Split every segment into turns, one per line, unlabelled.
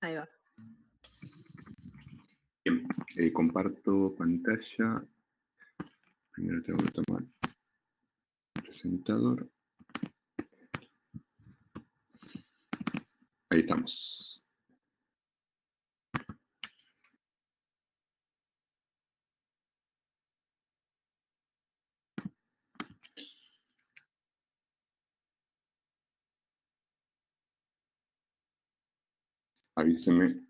Ahí va.
Bien, comparto pantalla. Primero tengo que tomar el presentador. Ahí estamos. Avísenme.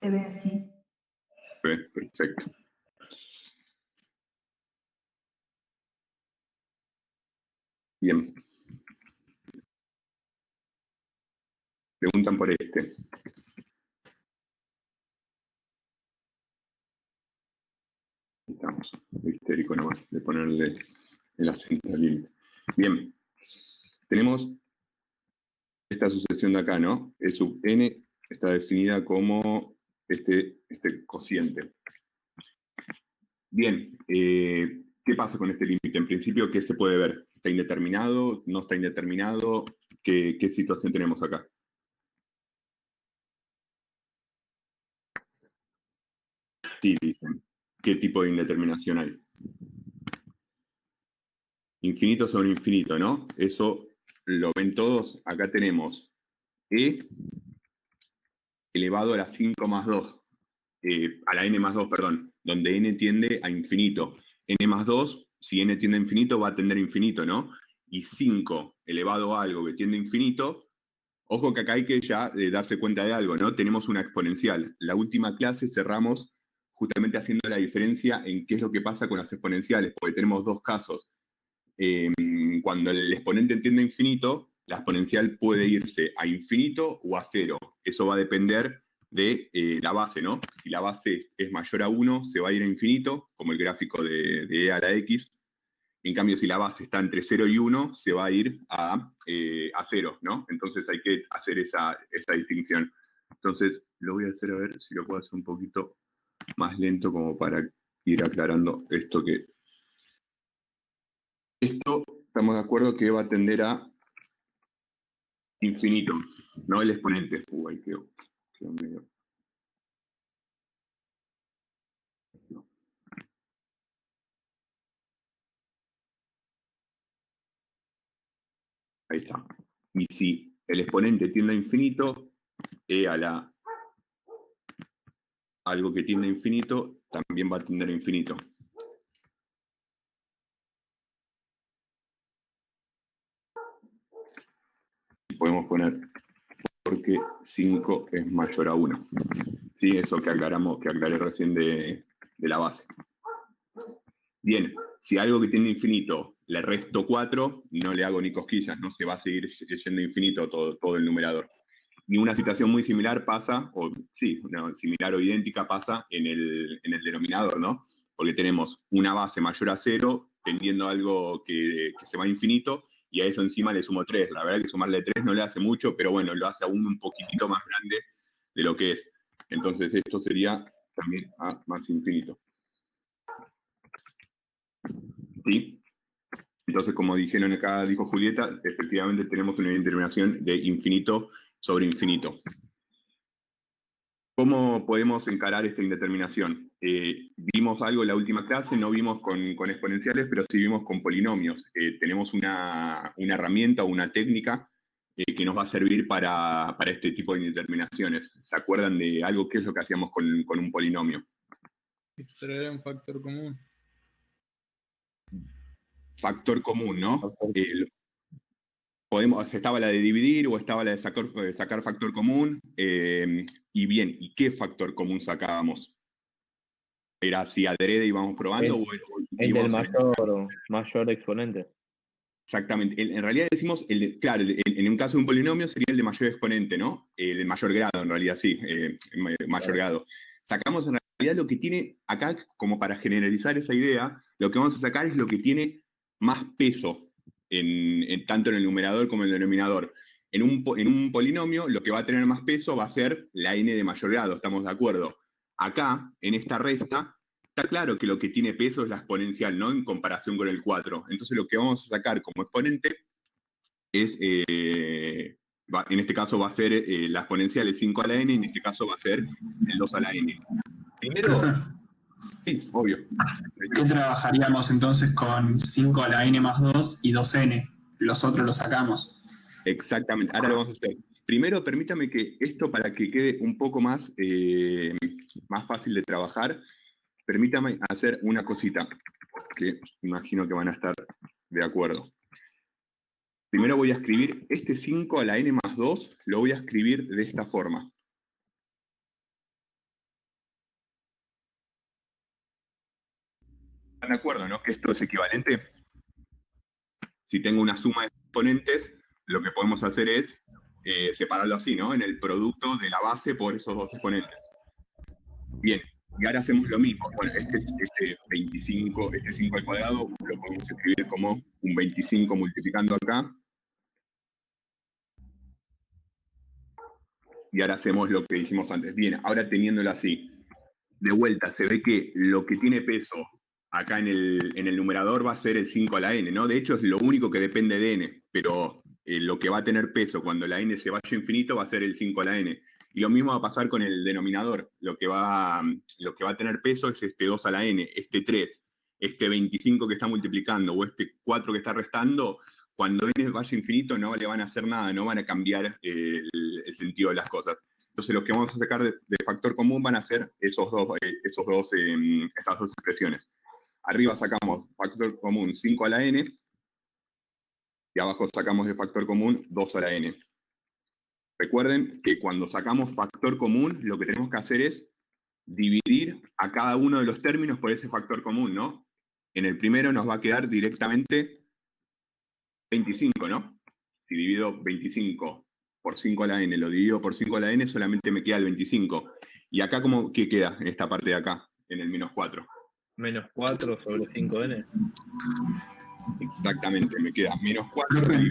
Se ve así.
Perfecto. Bien. Preguntan por este. Estamos. Histérico nomás de ponerle el acento libre. Bien. Tenemos esta sucesión de acá, ¿no? E sub n está definida como este cociente. Bien. ¿Qué pasa con este límite? En principio, ¿qué se puede ver? ¿Está indeterminado? ¿No está indeterminado? ¿Qué situación tenemos acá? Sí, dicen. ¿Qué tipo de indeterminación hay? Infinito sobre infinito, ¿no? Eso lo ven todos. Acá tenemos e elevado a la 5 más 2, a la n más 2, perdón, donde n tiende a infinito. N más 2, si n tiende a infinito, va a tender a infinito, ¿no? Y 5 elevado a algo que tiende a infinito, ojo que acá hay que ya darse cuenta de algo, ¿no? Tenemos una exponencial. La última clase cerramos justamente haciendo la diferencia en qué es lo que pasa con las exponenciales, porque tenemos dos casos. Cuando el exponente tiende a infinito, la exponencial puede irse a infinito o a cero. Eso va a depender de la base, ¿no? Si la base es mayor a 1, se va a ir a infinito, como el gráfico de e a la x. En cambio, si la base está entre 0 y 1, se va a ir a 0, ¿no? Entonces hay que hacer esa distinción. Entonces, lo voy a hacer a ver si lo puedo hacer un poquito más lento como para ir aclarando esto que... Esto, estamos de acuerdo que va a tender a infinito, no el exponente. Ahí quedó medio... Ahí está. Y si el exponente tiende a infinito, e a la algo que tiende a infinito, también va a tender a infinito. Y podemos poner porque 5 es mayor a 1. ¿Sí? Eso que aclaré recién de la base. Bien, si a algo que tiene infinito le resto 4, no le hago ni cosquillas, no se va a seguir yendo infinito todo el numerador. Y una situación muy similar pasa, o sí, una similar o idéntica pasa en el denominador, ¿no? Porque tenemos una base mayor a 0 tendiendo a algo que se va a infinito, y a eso encima le sumo 3. La verdad que sumarle 3 no le hace mucho, pero bueno, lo hace aún un poquitito más grande de lo que es. Entonces esto sería también a más infinito. ¿Sí? Entonces, como dijeron acá, dijo Julieta, efectivamente tenemos una indeterminación de infinito sobre infinito. ¿Cómo podemos encarar esta indeterminación? Vimos algo en la última clase, no vimos con exponenciales, pero sí vimos con polinomios. Tenemos una herramienta o una técnica que nos va a servir para este tipo de indeterminaciones. ¿Se acuerdan de algo? ¿Qué es lo que hacíamos con un polinomio?
Extraer un factor común.
Factor común, ¿no? Estaba la de dividir o estaba la de sacar factor común. Y bien, ¿y qué factor común sacábamos? ¿Era si adrede íbamos probando?
El del mayor exponente.
Exactamente. En realidad decimos, claro, en un caso de un polinomio sería el de mayor exponente, ¿no? El de mayor grado, en realidad, sí, mayor grado. Sacamos en realidad lo que tiene, acá, como para generalizar esa idea, lo que vamos a sacar es lo que tiene más peso, tanto en el numerador como en el denominador. En un polinomio, lo que va a tener más peso va a ser la n de mayor grado, ¿estamos de acuerdo? Acá, en esta resta, está claro que lo que tiene peso es la exponencial, ¿no? En comparación con el 4. Entonces lo que vamos a sacar como exponente es, en este caso va a ser la exponencial el 5 a la n, y en este caso va a ser el 2 a la n. Primero,
Profe,
sí, obvio.
¿qué trabajaríamos entonces con 5 a la n más 2 y 2n? Los otros los sacamos.
Exactamente, ahora lo vamos a hacer. Primero, permítame que esto, para que quede un poco más, más fácil de trabajar, permítame hacer una cosita, que imagino que van a estar de acuerdo. Primero voy a escribir este 5 a la n más 2, lo voy a escribir de esta forma. ¿Están de acuerdo, no? Que esto es equivalente. Si tengo una suma de exponentes, lo que podemos hacer es separarlo así, ¿no? En el producto de la base por esos dos exponentes. Bien, y ahora hacemos lo mismo. Bueno, este 25, este 5 al cuadrado, lo podemos escribir como un 25 multiplicando acá. Y ahora hacemos lo que dijimos antes. Bien, ahora teniéndolo así, de vuelta, se ve que lo que tiene peso acá en el numerador va a ser el 5 a la n, ¿no? De hecho, es lo único que depende de n, pero lo que va a tener peso cuando la n se vaya a infinito va a ser el 5 a la n. Y lo mismo va a pasar con el denominador. Lo que va a tener peso es este 2 a la n, este 3, este 25 que está multiplicando o este 4 que está restando. Cuando n vaya a infinito no le van a hacer nada, no van a cambiar el sentido de las cosas. Entonces, lo que vamos a sacar de factor común van a ser esas dos expresiones. Arriba sacamos factor común 5 a la n, y abajo sacamos de factor común 2 a la n. Recuerden que cuando sacamos factor común, lo que tenemos que hacer es dividir a cada uno de los términos por ese factor común, ¿no? En el primero nos va a quedar directamente 25, ¿no? Si divido 25 por 5 a la n, lo divido por 5 a la n, solamente me queda el 25. Y acá, ¿qué queda en esta parte de acá? En el menos 4.
Menos 4 sobre 5n.
Exactamente, me queda menos 4.
Profe,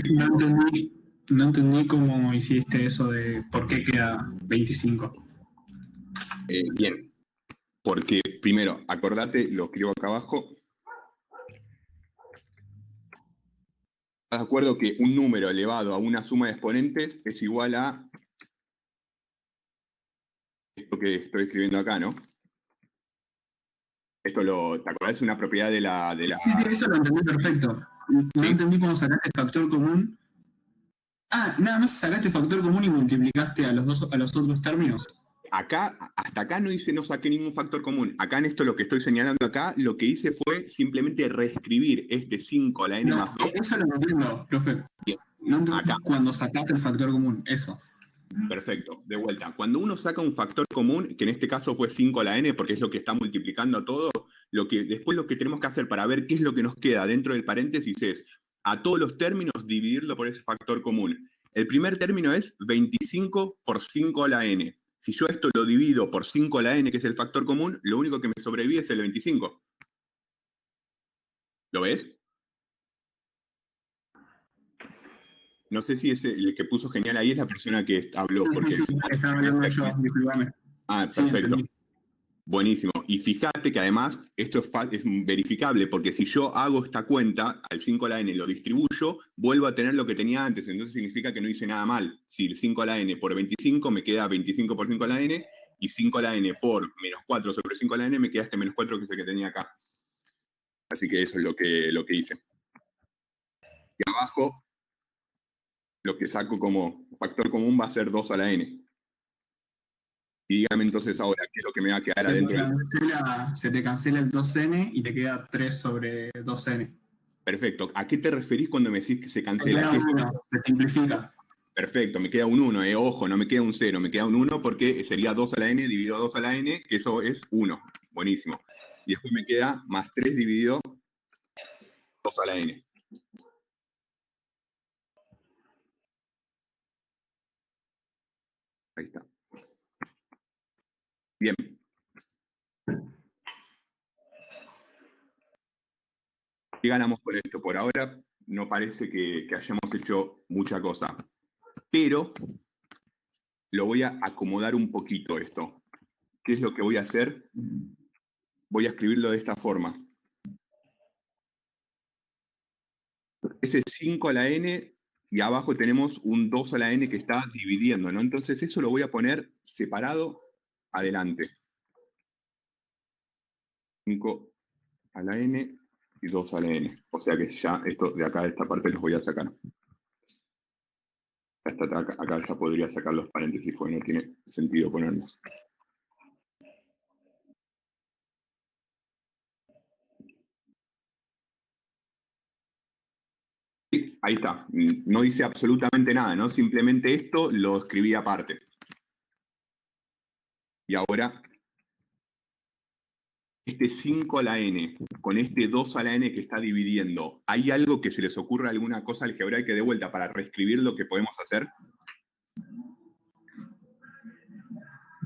no entendí cómo hiciste eso de por qué queda 25.
Bien, porque primero, acordate, lo escribo acá abajo. ¿Estás de acuerdo que un número elevado a una suma de exponentes es igual a esto que estoy escribiendo acá, ¿no? Esto ¿te acordás? Es una propiedad de la...
Sí, eso lo entendí perfecto. No
¿Sí?
entendí cómo sacaste el factor común. Ah, nada más sacaste factor común y multiplicaste a los otros términos.
Acá, hasta acá no saqué ningún factor común. Acá en esto lo que estoy señalando acá, lo que hice fue simplemente reescribir este 5 a la n más 2.
Eso lo entiendo, profe.
Bien,
No entendí
acá.
cuando sacaste el factor común, eso.
Perfecto, de vuelta. Cuando uno saca un factor común, que en este caso fue 5 a la n, porque es lo que está multiplicando todo, después lo que tenemos que hacer para ver qué es lo que nos queda dentro del paréntesis es, a todos los términos, dividirlo por ese factor común. El primer término es 25 por 5 a la n. Si yo esto lo divido por 5 a la n, que es el factor común, lo único que me sobrevive es el 25. ¿Lo ves? No sé si el que puso genial ahí es la persona que habló. Porque
Sí, estaba hablando yo, disculpame.
Ah,
Sí,
perfecto.
entendí.
Buenísimo. Y fíjate que además esto es verificable, porque si yo hago esta cuenta, al 5 a la n lo distribuyo, vuelvo a tener lo que tenía antes. Entonces significa que no hice nada mal. Si el 5 a la n por 25 me queda 25 por 5 a la n, y 5 a la n por menos 4 sobre 5 a la n me queda este menos 4 que es el que tenía acá. Así que eso es lo que hice. Y abajo, lo que saco como factor común va a ser 2 a la n. Y dígame entonces ahora, ¿qué es lo que me va a quedar adentro?
Se te cancela el 2n y te queda 3 sobre 2n.
Perfecto. ¿A qué te referís cuando me decís que se cancela?
Se simplifica.
Perfecto, me queda un 1, ojo, no me queda un 0, me queda un 1 porque sería 2 a la n dividido 2 a la n, que eso es 1. Buenísimo. Y después me queda más 3 dividido 2 a la n. Ahí está. Bien. ¿Qué ganamos con esto? Por ahora no parece que hayamos hecho mucha cosa. Pero lo voy a acomodar un poquito esto. ¿Qué es lo que voy a hacer? Voy a escribirlo de esta forma. Ese 5 a la n y abajo tenemos un 2 a la n que está dividiendo, ¿no? Entonces eso lo voy a poner separado adelante. 5 a la n y 2 a la n. O sea que ya esto de acá, de esta parte, los voy a sacar. Hasta acá ya podría sacar los paréntesis, porque no tiene sentido ponerlos. Sí, ahí está. No hice absolutamente nada, ¿no? Simplemente esto lo escribí aparte. Y ahora, este 5 a la n con este 2 a la n que está dividiendo, ¿hay algo que se les ocurra, alguna cosa algebraica de vuelta para reescribir lo que podemos hacer?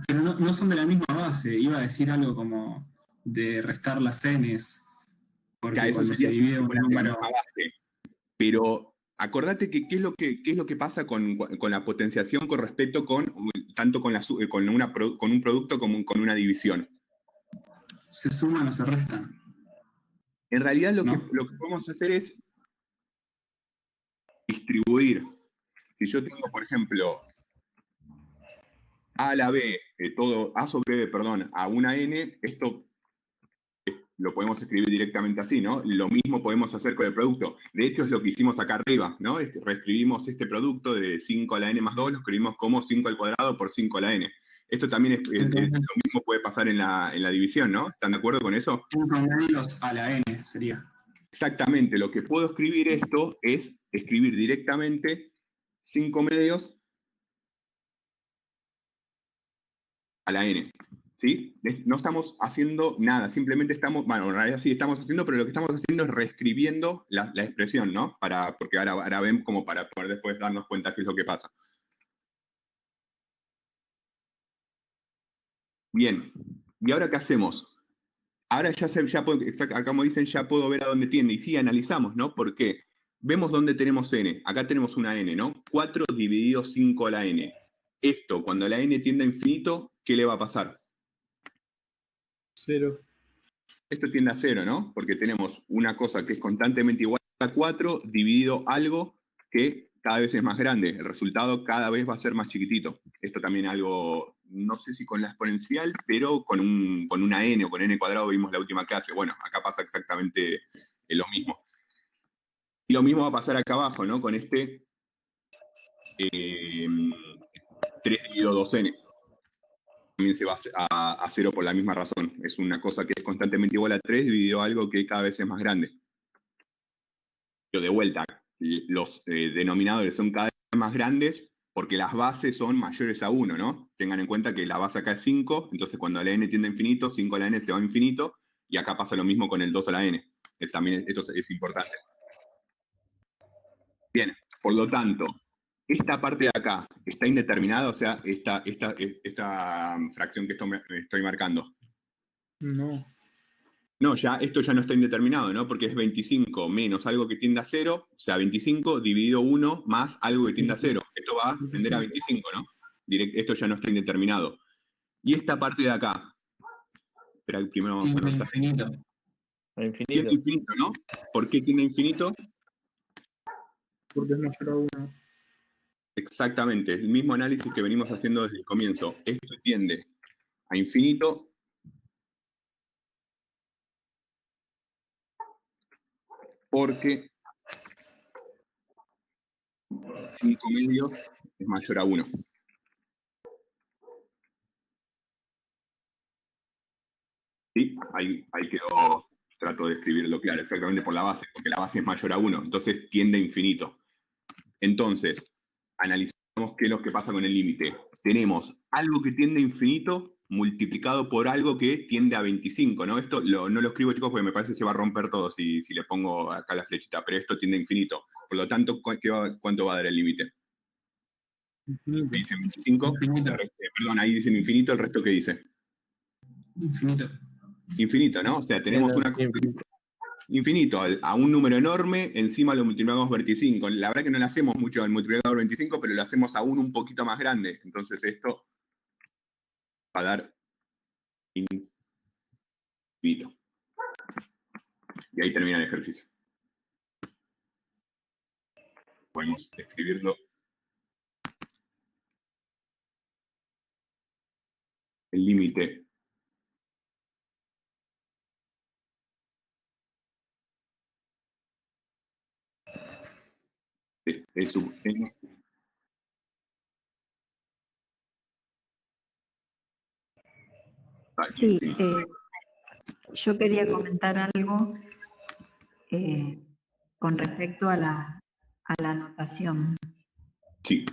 Pero no son de la misma base. Iba a decir algo como de restar las n's,
Ya,
porque
eso
cuando se
sería
divide un
de la
número...
misma base. Pero acordate que qué es lo que pasa con la potenciación con respecto tanto con un producto como con una división.
Se suman o se restan,
En realidad lo
¿no?
que podemos hacer es distribuir. Si yo tengo, por ejemplo, a a la b, todo a sobre b, perdón, a una n, esto lo podemos escribir directamente así, ¿no? Lo mismo podemos hacer con el producto. De hecho, es lo que hicimos acá arriba, ¿no? Reescribimos este producto de 5 a la n más 2, lo escribimos como 5 al cuadrado por 5 a la n. Esto también
Entonces,
lo mismo puede pasar en la división, ¿no? ¿Están de acuerdo con eso?
5 medios a la n sería.
Exactamente, lo que puedo escribir esto es escribir directamente 5 medios a la n. ¿Sí? No estamos haciendo nada, simplemente estamos, bueno, en realidad sí estamos haciendo, pero lo que estamos haciendo es reescribiendo la expresión, ¿no? Porque ahora ven como para poder después darnos cuenta qué es lo que pasa. Bien, ¿y ahora qué hacemos? Ahora ya puedo, acá como dicen, ya puedo ver a dónde tiende. Y sí, analizamos, ¿no? ¿Por qué? Vemos dónde tenemos n. Acá tenemos una n, ¿no? 4 dividido 5 a la n. Esto, cuando la n tiende a infinito, ¿qué le va a pasar?
0.
Esto tiende a 0, ¿no? Porque tenemos una cosa que es constantemente igual a 4 dividido algo que cada vez es más grande. El resultado cada vez va a ser más chiquitito. Esto también algo, no sé si con la exponencial, pero con una n o con n cuadrado vimos la última clase. Bueno, acá pasa exactamente lo mismo. Y lo mismo va a pasar acá abajo, ¿no? Con este 3 dividido 2n. También se va a 0 por la misma razón. Es una cosa que es constantemente igual a 3 dividido algo que cada vez es más grande. Pero de vuelta, los denominadores son cada vez más grandes porque las bases son mayores a 1, ¿no? Tengan en cuenta que la base acá es 5, entonces cuando la n tiende a infinito, 5 a la n se va a infinito, y acá pasa lo mismo con el 2 a la n. También esto es importante. Bien, por lo tanto, esta parte de acá está indeterminada, o sea, esta fracción que estoy marcando.
No.
No, esto ya no está indeterminado, ¿no? Porque es 25 menos algo que tiende a 0, o sea, 25 dividido 1 más algo que tiende a 0. Esto va a tender a 25, ¿no? Esto ya no está indeterminado. Y esta parte de acá, espera, primero vamos a
Tiende a
anotar.
infinito.
A infinito.
Tiende a infinito, ¿no? ¿Por qué tiende a infinito?
Porque es mayor a 1.
Exactamente, el mismo análisis que venimos haciendo desde el comienzo. Esto tiende a infinito porque 5 medios es mayor a 1. ¿Sí? Ahí quedó, trato de escribirlo claro, exactamente por la base, porque la base es mayor a 1, entonces tiende a infinito. Entonces, analizamos qué es lo que pasa con el límite. Tenemos algo que tiende a infinito multiplicado por algo que tiende a 25, ¿no? Esto no lo escribo, chicos, porque me parece que se va a romper todo si le pongo acá la flechita, pero esto tiende a infinito. Por lo tanto, ¿cuánto va a dar el límite?
Infinito.
Dicen 25,
Infinito.
perdón, ahí dicen infinito, ¿el resto qué dice?
Infinito.
Infinito, ¿no? O sea, tenemos una cosa
Infinito.
infinito, a un número enorme, encima lo multiplicamos por 25. La verdad que no le hacemos mucho al multiplicador 25, pero lo hacemos aún un poquito más grande. Entonces esto va a dar infinito. Y ahí termina el ejercicio. podemos escribirlo. El límite de sub n.
Sí, yo quería comentar algo con respecto a la anotación.
Sí.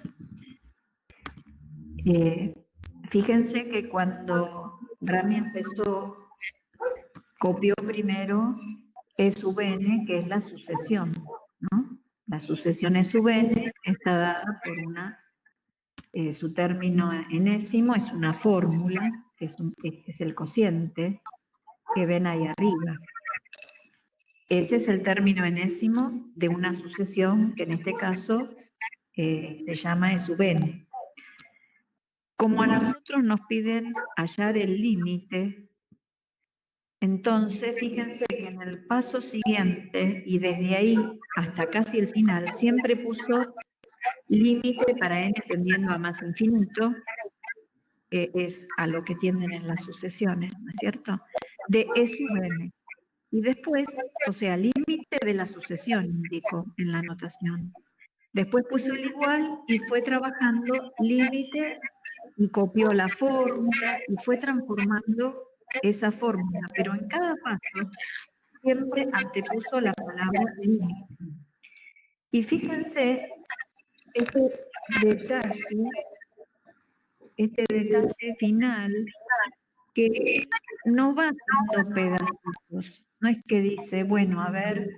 Fíjense que cuando Rami empezó, copió primero E sub n, que es la sucesión, ¿no? La sucesión E sub n está dada por su término enésimo es una fórmula, que es el cociente que ven ahí arriba. Ese es el término enésimo de una sucesión que en este caso se llama E sub n. Como a nosotros nos piden hallar el límite, entonces fíjense que en el paso siguiente y desde ahí hasta casi el final siempre puso límite para n tendiendo a más infinito, es a lo que tienden en las sucesiones, ¿no es cierto? De E sub n. Y después, o sea, límite de la sucesión, indicó en la anotación. Después puso el igual y fue trabajando límite y copió la fórmula y fue transformando esa fórmula, pero en cada paso siempre antepuso la palabra límite. Y fíjense este detalle final que no va dando pedacitos. No es que dice, bueno, a ver,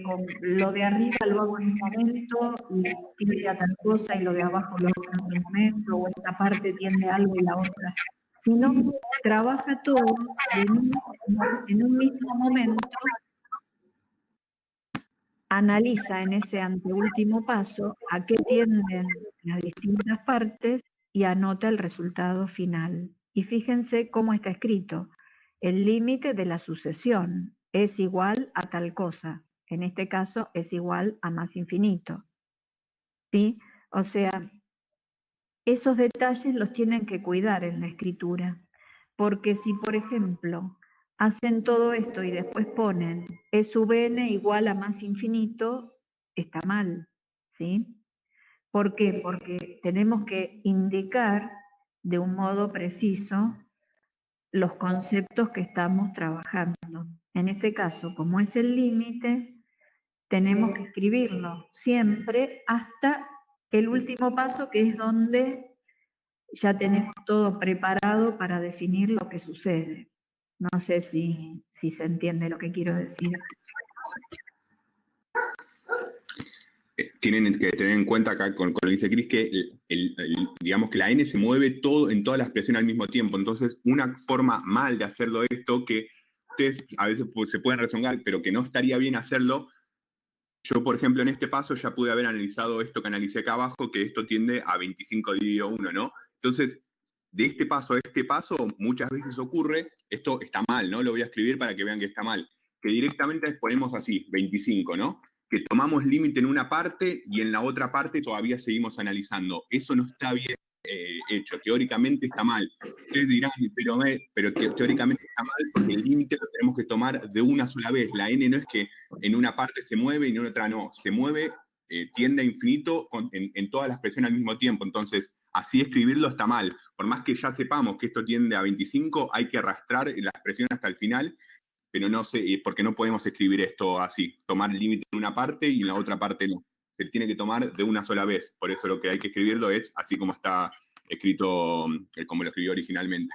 con lo de arriba lo hago en un momento y tiende a tal cosa, y lo de abajo lo hago en otro momento, o esta parte tiende a algo y la otra. Sino que trabaja todo en un mismo momento, analiza en ese anteúltimo paso a qué tienden las distintas partes y anota el resultado final. Y fíjense cómo está escrito. El límite de la sucesión es igual a tal cosa. En este caso es igual a más infinito. ¿Sí? O sea, esos detalles los tienen que cuidar en la escritura. Porque si, por ejemplo, hacen todo esto y después ponen E sub n igual a más infinito, está mal. ¿Sí? ¿Por qué? Porque tenemos que indicar de un modo preciso los conceptos que estamos trabajando. En este caso, como es el límite, tenemos que escribirlo siempre hasta el último paso, que es donde ya tenemos todo preparado para definir lo que sucede. No sé si se entiende lo que quiero decir.
Tienen que tener en cuenta acá con lo que dice Cris que digamos que la n se mueve todo en todas las expresiones al mismo tiempo. Entonces, una forma mal de hacerlo esto, que ustedes a veces se pueden rezonar, pero que no estaría bien hacerlo. Yo, por ejemplo, en este paso ya pude haber analizado esto que analicé acá abajo, que esto tiende a 25 dividido 1, ¿no? Entonces, de este paso a este paso, muchas veces ocurre, esto está mal, ¿no? Lo voy a escribir para que vean que está mal, que directamente ponemos así, 25, ¿no? Que tomamos límite en una parte y en la otra parte todavía seguimos analizando. Eso no está bien hecho, teóricamente está mal. Ustedes dirán, pero teóricamente está mal porque el límite lo tenemos que tomar de una sola vez. La n no es que en una parte se mueve y en otra no. Se mueve, tiende a infinito en todas las expresiones al mismo tiempo. Entonces, así escribirlo está mal. Por más que ya sepamos que esto tiende a 25, hay que arrastrar la expresión hasta el final, pero no sé, porque no podemos escribir esto así, tomar límite en una parte y en la otra parte no. Se tiene que tomar de una sola vez. Por eso lo que hay que escribirlo es así como está escrito, como lo escribió originalmente.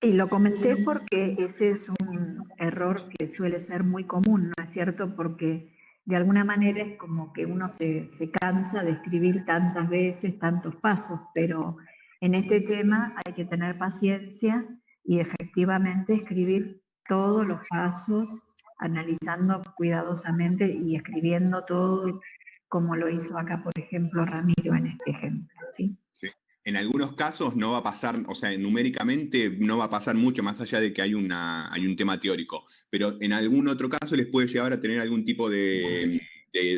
Y lo comenté porque ese es un error que suele ser muy común, ¿no es cierto? Porque de alguna manera es como que uno se cansa de escribir tantas veces, tantos pasos, pero en este tema hay que tener paciencia y efectivamente escribir todos los pasos, analizando cuidadosamente y escribiendo todo como lo hizo acá, por ejemplo, Ramiro en este ejemplo, ¿sí?
Sí. En algunos casos no va a pasar, o sea, numéricamente no va a pasar mucho más allá de que hay un tema teórico, pero en algún otro caso les puede llevar a tener algún tipo de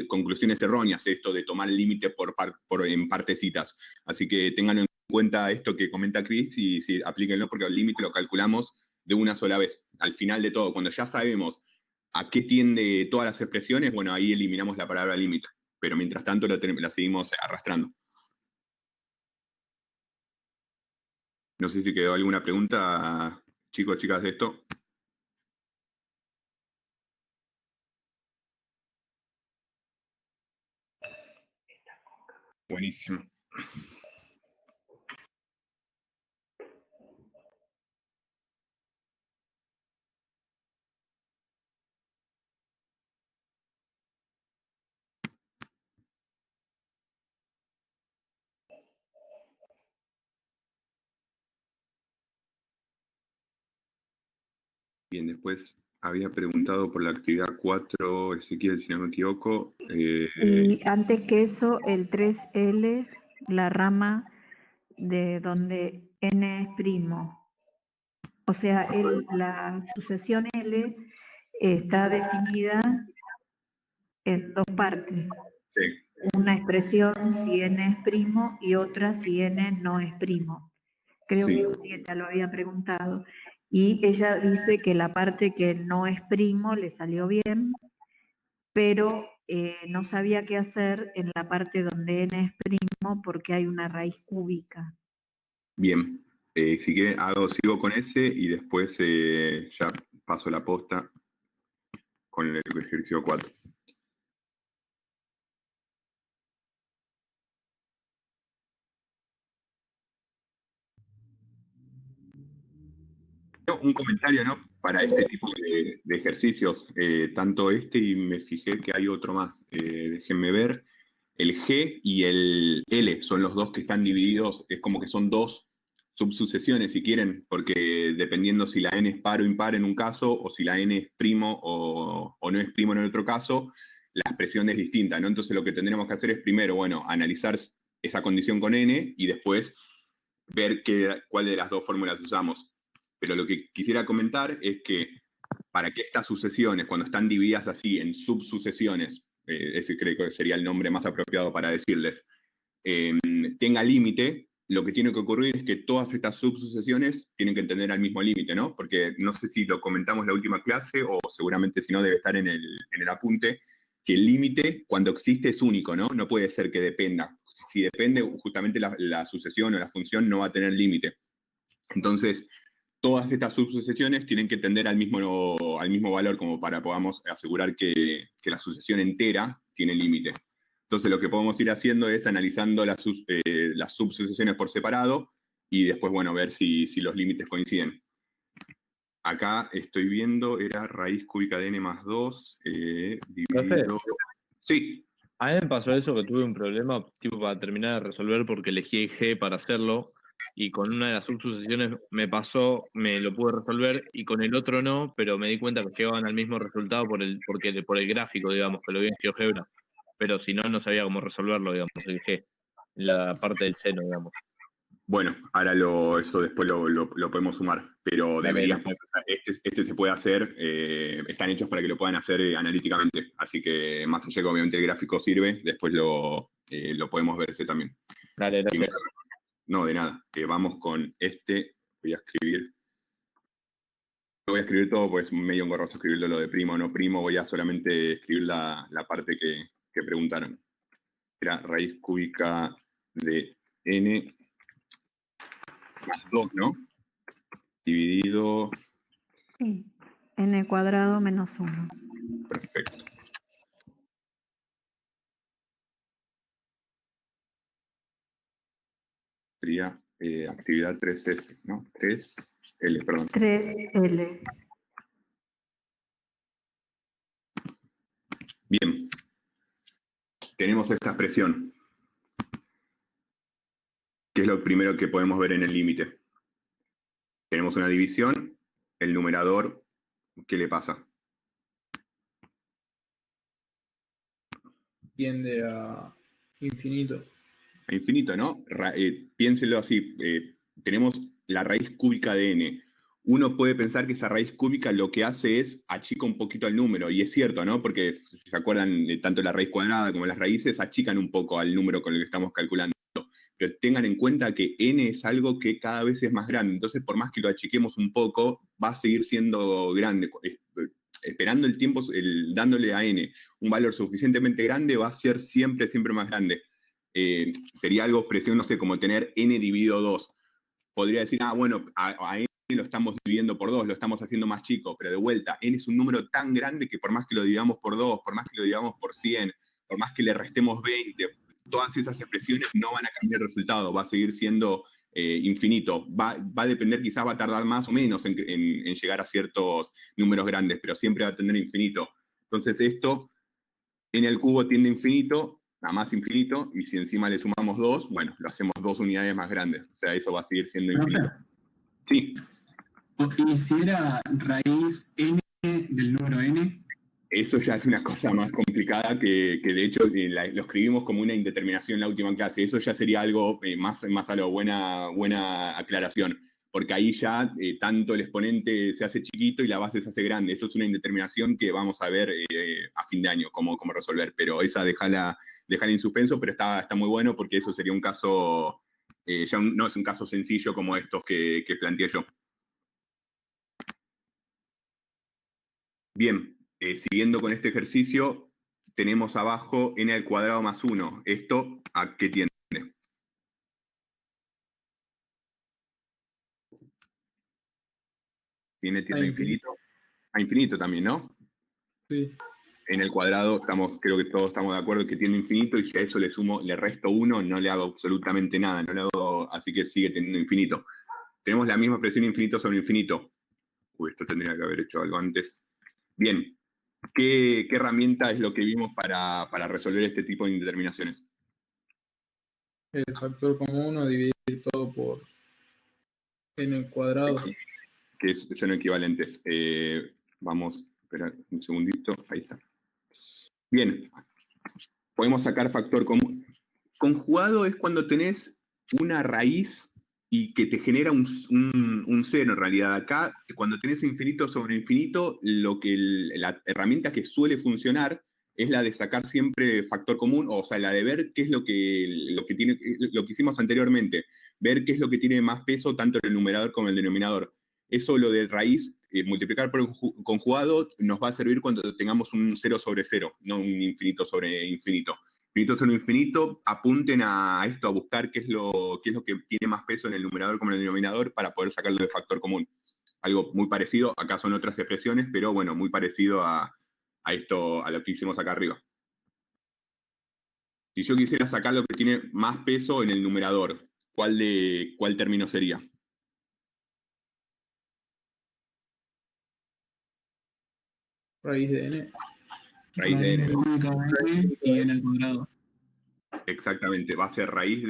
conclusiones erróneas, esto de tomar el límite en partecitas. Así que tengan en cuenta esto que comenta Chris y sí, aplíquenlo porque el límite lo calculamos de una sola vez. Al final de todo, cuando ya sabemos a qué tiende todas las expresiones, bueno, ahí eliminamos la palabra límite, pero mientras tanto la seguimos arrastrando. No sé si quedó alguna pregunta, chicos, chicas, de esto. Buenísimo. Bien, después había preguntado por la actividad 4, Ezequiel, si no me equivoco.
Y antes que eso, el 3L, la rama de donde n es primo. O sea, la sucesión L está definida en dos partes.
Sí,
Una expresión si n es primo y otra si n no es primo. Creo
sí.
que Julieta lo había preguntado. Y ella dice que la parte que no es primo le salió bien, pero no sabía qué hacer en la parte donde n es primo porque hay una raíz cúbica.
Bien. Si quieren, sigo con ese y después ya paso la posta con el ejercicio 4. Un comentario, ¿no? Para este tipo de ejercicios, tanto este y me fijé que hay otro más. Déjenme ver. El G y el L son los dos que están divididos, es como que son dos subsucesiones, si quieren, porque dependiendo si la n es par o impar en un caso, o si la n es primo o no es primo en el otro caso, la expresión es distinta, ¿no? Entonces lo que tendremos que hacer es primero, bueno, analizar esa condición con n y después ver cuál de las dos fórmulas usamos. Pero lo que quisiera comentar es que para que estas sucesiones, cuando están divididas así en subsucesiones, ese creo que sería el nombre más apropiado para decirles, tenga límite, lo que tiene que ocurrir es que todas estas subsucesiones tienen que tener al mismo límite, ¿no? Porque no sé si lo comentamos en la última clase o seguramente si no debe estar en el apunte, que el límite cuando existe es único, ¿no? No puede ser que dependa. Si depende, justamente la sucesión o la función no va a tener límite. Entonces, todas estas subsucesiones tienen que tender al mismo valor como para podamos asegurar que la sucesión entera tiene límite. Entonces lo que podemos ir haciendo es analizando las subsucesiones por separado y después, bueno, ver si los límites coinciden. Acá estoy viendo, era raíz cúbica de n más 2, dividido... Sí.
A mí me pasó eso, que tuve un problema tipo para terminar de resolver porque elegí G para hacerlo y con una de las subsucesiones me pasó, me lo pude resolver y con el otro no, pero me di cuenta que llegaban al mismo resultado por el gráfico, digamos, que lo vi en GeoGebra. Pero si no, no sabía cómo resolverlo, digamos, el G, la parte del seno, digamos.
Bueno, ahora eso después lo podemos sumar, pero
Dale,
deberías,
dale.
este se puede hacer, están hechos para que lo puedan hacer analíticamente, así que más allá que obviamente el gráfico sirve, después lo podemos ver ese también.
Dale, gracias.
No, de nada, vamos con voy a escribir, no voy a escribir todo, pues es medio engorroso escribirlo lo de primo o no primo, voy a solamente escribir la parte que preguntaron. Era raíz cúbica de n más 2, ¿no? Dividido...
Sí. N cuadrado menos 1.
Perfecto. Sería actividad 3F, ¿no? 3L, perdón.
3L.
Bien. Tenemos esta expresión, que es lo primero que podemos ver en el límite. Tenemos una división, el numerador, ¿qué le pasa?
Tiende a infinito.
a infinito, ¿no? Piénselo así, tenemos la raíz cúbica de n. Uno puede pensar que esa raíz cúbica lo que hace es achica un poquito el número, y es cierto, ¿no? Porque si se acuerdan, tanto la raíz cuadrada como las raíces achican un poco al número con el que estamos calculando. Pero tengan en cuenta que n es algo que cada vez es más grande, entonces por más que lo achiquemos un poco, va a seguir siendo grande. Esperando el tiempo, dándole a n un valor suficientemente grande, va a ser siempre, siempre más grande. Sería algo expresivo, no sé, como tener n dividido 2. Podría decir, bueno, a n lo estamos dividiendo por 2, lo estamos haciendo más chico, pero de vuelta, n es un número tan grande que por más que lo dividamos por 2, por más que lo dividamos por 100, por más que le restemos 20, todas esas expresiones no van a cambiar el resultado, va a seguir siendo infinito. Va a depender, quizás va a tardar más o menos en llegar a ciertos números grandes, pero siempre va a tener infinito. Entonces esto, n al cubo tiende a infinito, a más infinito, y si encima le sumamos 2, bueno, lo hacemos 2 unidades más grandes. O sea, eso va a seguir siendo infinito. Sí.
¿Y si era raíz n del número n?
Eso ya es una cosa más complicada que de hecho lo escribimos como una indeterminación en la última clase. Eso ya sería algo más a lo buena aclaración, porque ahí ya tanto el exponente se hace chiquito y la base se hace grande. Eso es una indeterminación que vamos a ver a fin de año, cómo resolver. Pero esa déjala en suspenso, pero está muy bueno porque eso sería un caso, ya no es un caso sencillo como estos que planteé yo. Bien. Siguiendo con este ejercicio, tenemos abajo n al cuadrado más 1. ¿Esto a qué tiende? ¿Tiende a infinito? A infinito también, ¿no?
Sí.
En el cuadrado, creo que todos estamos de acuerdo que tiende a infinito, y si a eso le resto 1, no le hago absolutamente nada, así que sigue teniendo infinito. Tenemos la misma expresión infinito sobre infinito. Esto tendría que haber hecho algo antes. Bien. ¿Qué herramienta es lo que vimos para resolver este tipo de indeterminaciones?
El factor común o dividir todo por n al cuadrado.
Que son equivalentes. Vamos, espera un segundito. Ahí está. Bien. Podemos sacar factor común. Conjugado es cuando tenés una raíz y que te genera un cero en realidad. Acá, cuando tenés infinito sobre infinito, la herramienta que suele funcionar es la de sacar siempre factor común, o sea, la de ver qué es lo que hicimos anteriormente, ver qué es lo que tiene más peso tanto en el numerador como en el denominador. Eso, lo de raíz, multiplicar por conjugado, nos va a servir cuando tengamos un 0 sobre 0, no un infinito sobre infinito. Infinito sobre infinito, apunten a esto, a buscar qué es lo que tiene más peso en el numerador como en el denominador para poder sacarlo de factor común. Algo muy parecido, acá son otras expresiones, pero bueno, muy parecido a esto, a lo que hicimos acá arriba. Si yo quisiera sacar lo que tiene más peso en el numerador, ¿cuál término sería?
Raíz de n.
Raíz de n.
Y n al cuadrado.
Exactamente, va a ser raíz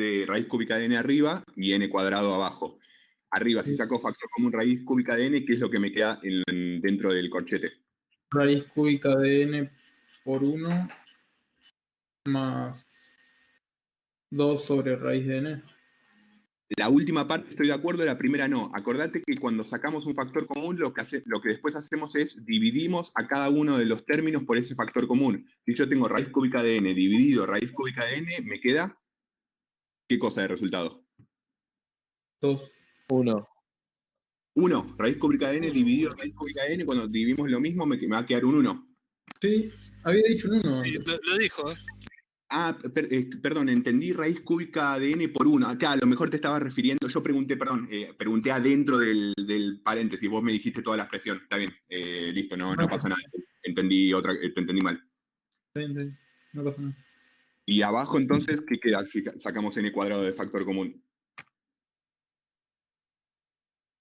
cúbica de n arriba y n cuadrado abajo. Arriba, si saco factor común raíz cúbica de n, ¿qué es lo que me queda dentro del corchete?
Raíz cúbica de n por 1 más 2 sobre raíz de n.
La última parte estoy de acuerdo, la primera no. Acordate que cuando sacamos un factor común, lo que después hacemos es dividimos a cada uno de los términos por ese factor común. Si yo tengo raíz cúbica de n dividido raíz cúbica de n, me queda, ¿qué cosa de resultado?
2.
1.
1. Raíz cúbica de n dividido raíz cúbica de n, cuando dividimos lo mismo me va a quedar un 1.
Sí, había dicho un 1.
Sí, lo dijo, ¿eh?
Perdón, entendí raíz cúbica de n por 1. Acá a lo mejor te estaba refiriendo, yo pregunté adentro del paréntesis, vos me dijiste toda la expresión. Está bien, listo, no pasa nada. Te entendí mal.
Sí, no pasa nada.
Y abajo entonces, ¿qué queda si sacamos n cuadrado de factor común?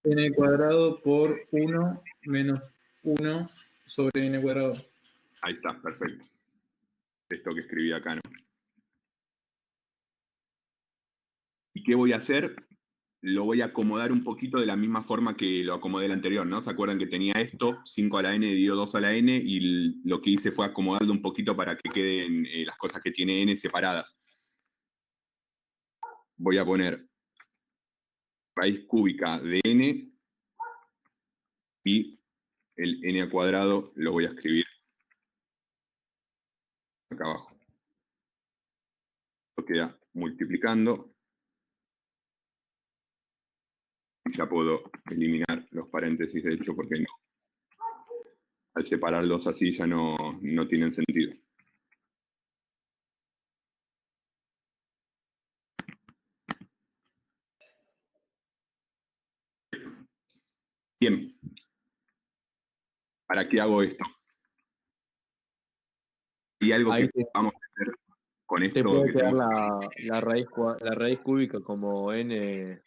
N cuadrado por 1 menos 1 sobre n cuadrado.
Ahí está, perfecto. Esto que escribí acá, ¿no? ¿Y qué voy a hacer? Lo voy a acomodar un poquito de la misma forma que lo acomodé el anterior, ¿no? ¿Se acuerdan que tenía esto, 5 a la n dividido 2 a la n, y lo que hice fue acomodarlo un poquito para que queden las cosas que tiene n separadas? voy a poner raíz cúbica de n y el n al cuadrado lo voy a escribir acá abajo. Esto queda multiplicando. Ya puedo eliminar los paréntesis, de hecho, porque no. Al separarlos así ya no tienen sentido. Bien. ¿Para qué hago esto? Y algo
Ahí
que vamos a hacer con
te
esto
puede
que
quedar
tenemos.
la raíz cúbica como n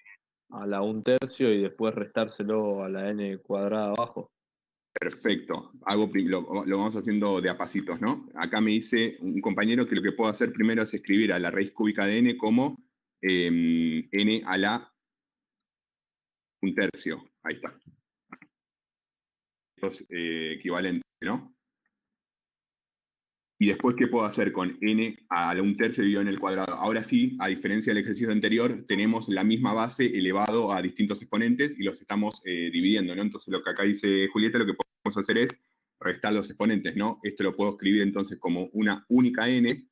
a la 1/3 y después restárselo a la n cuadrada abajo.
Perfecto. Lo vamos haciendo de a pasitos, ¿no? Acá me dice un compañero que lo que puedo hacer primero es escribir a la raíz cúbica de n como n a la 1/3. Ahí está. Esto es equivalente, ¿no? Y después, ¿qué puedo hacer con n a la 1/3 dividido en el cuadrado? Ahora sí, a diferencia del ejercicio anterior, tenemos la misma base elevado a distintos exponentes y los estamos dividiendo, ¿no? Entonces, lo que acá dice Julieta, lo que podemos hacer es restar los exponentes, ¿no? Esto lo puedo escribir entonces como una única n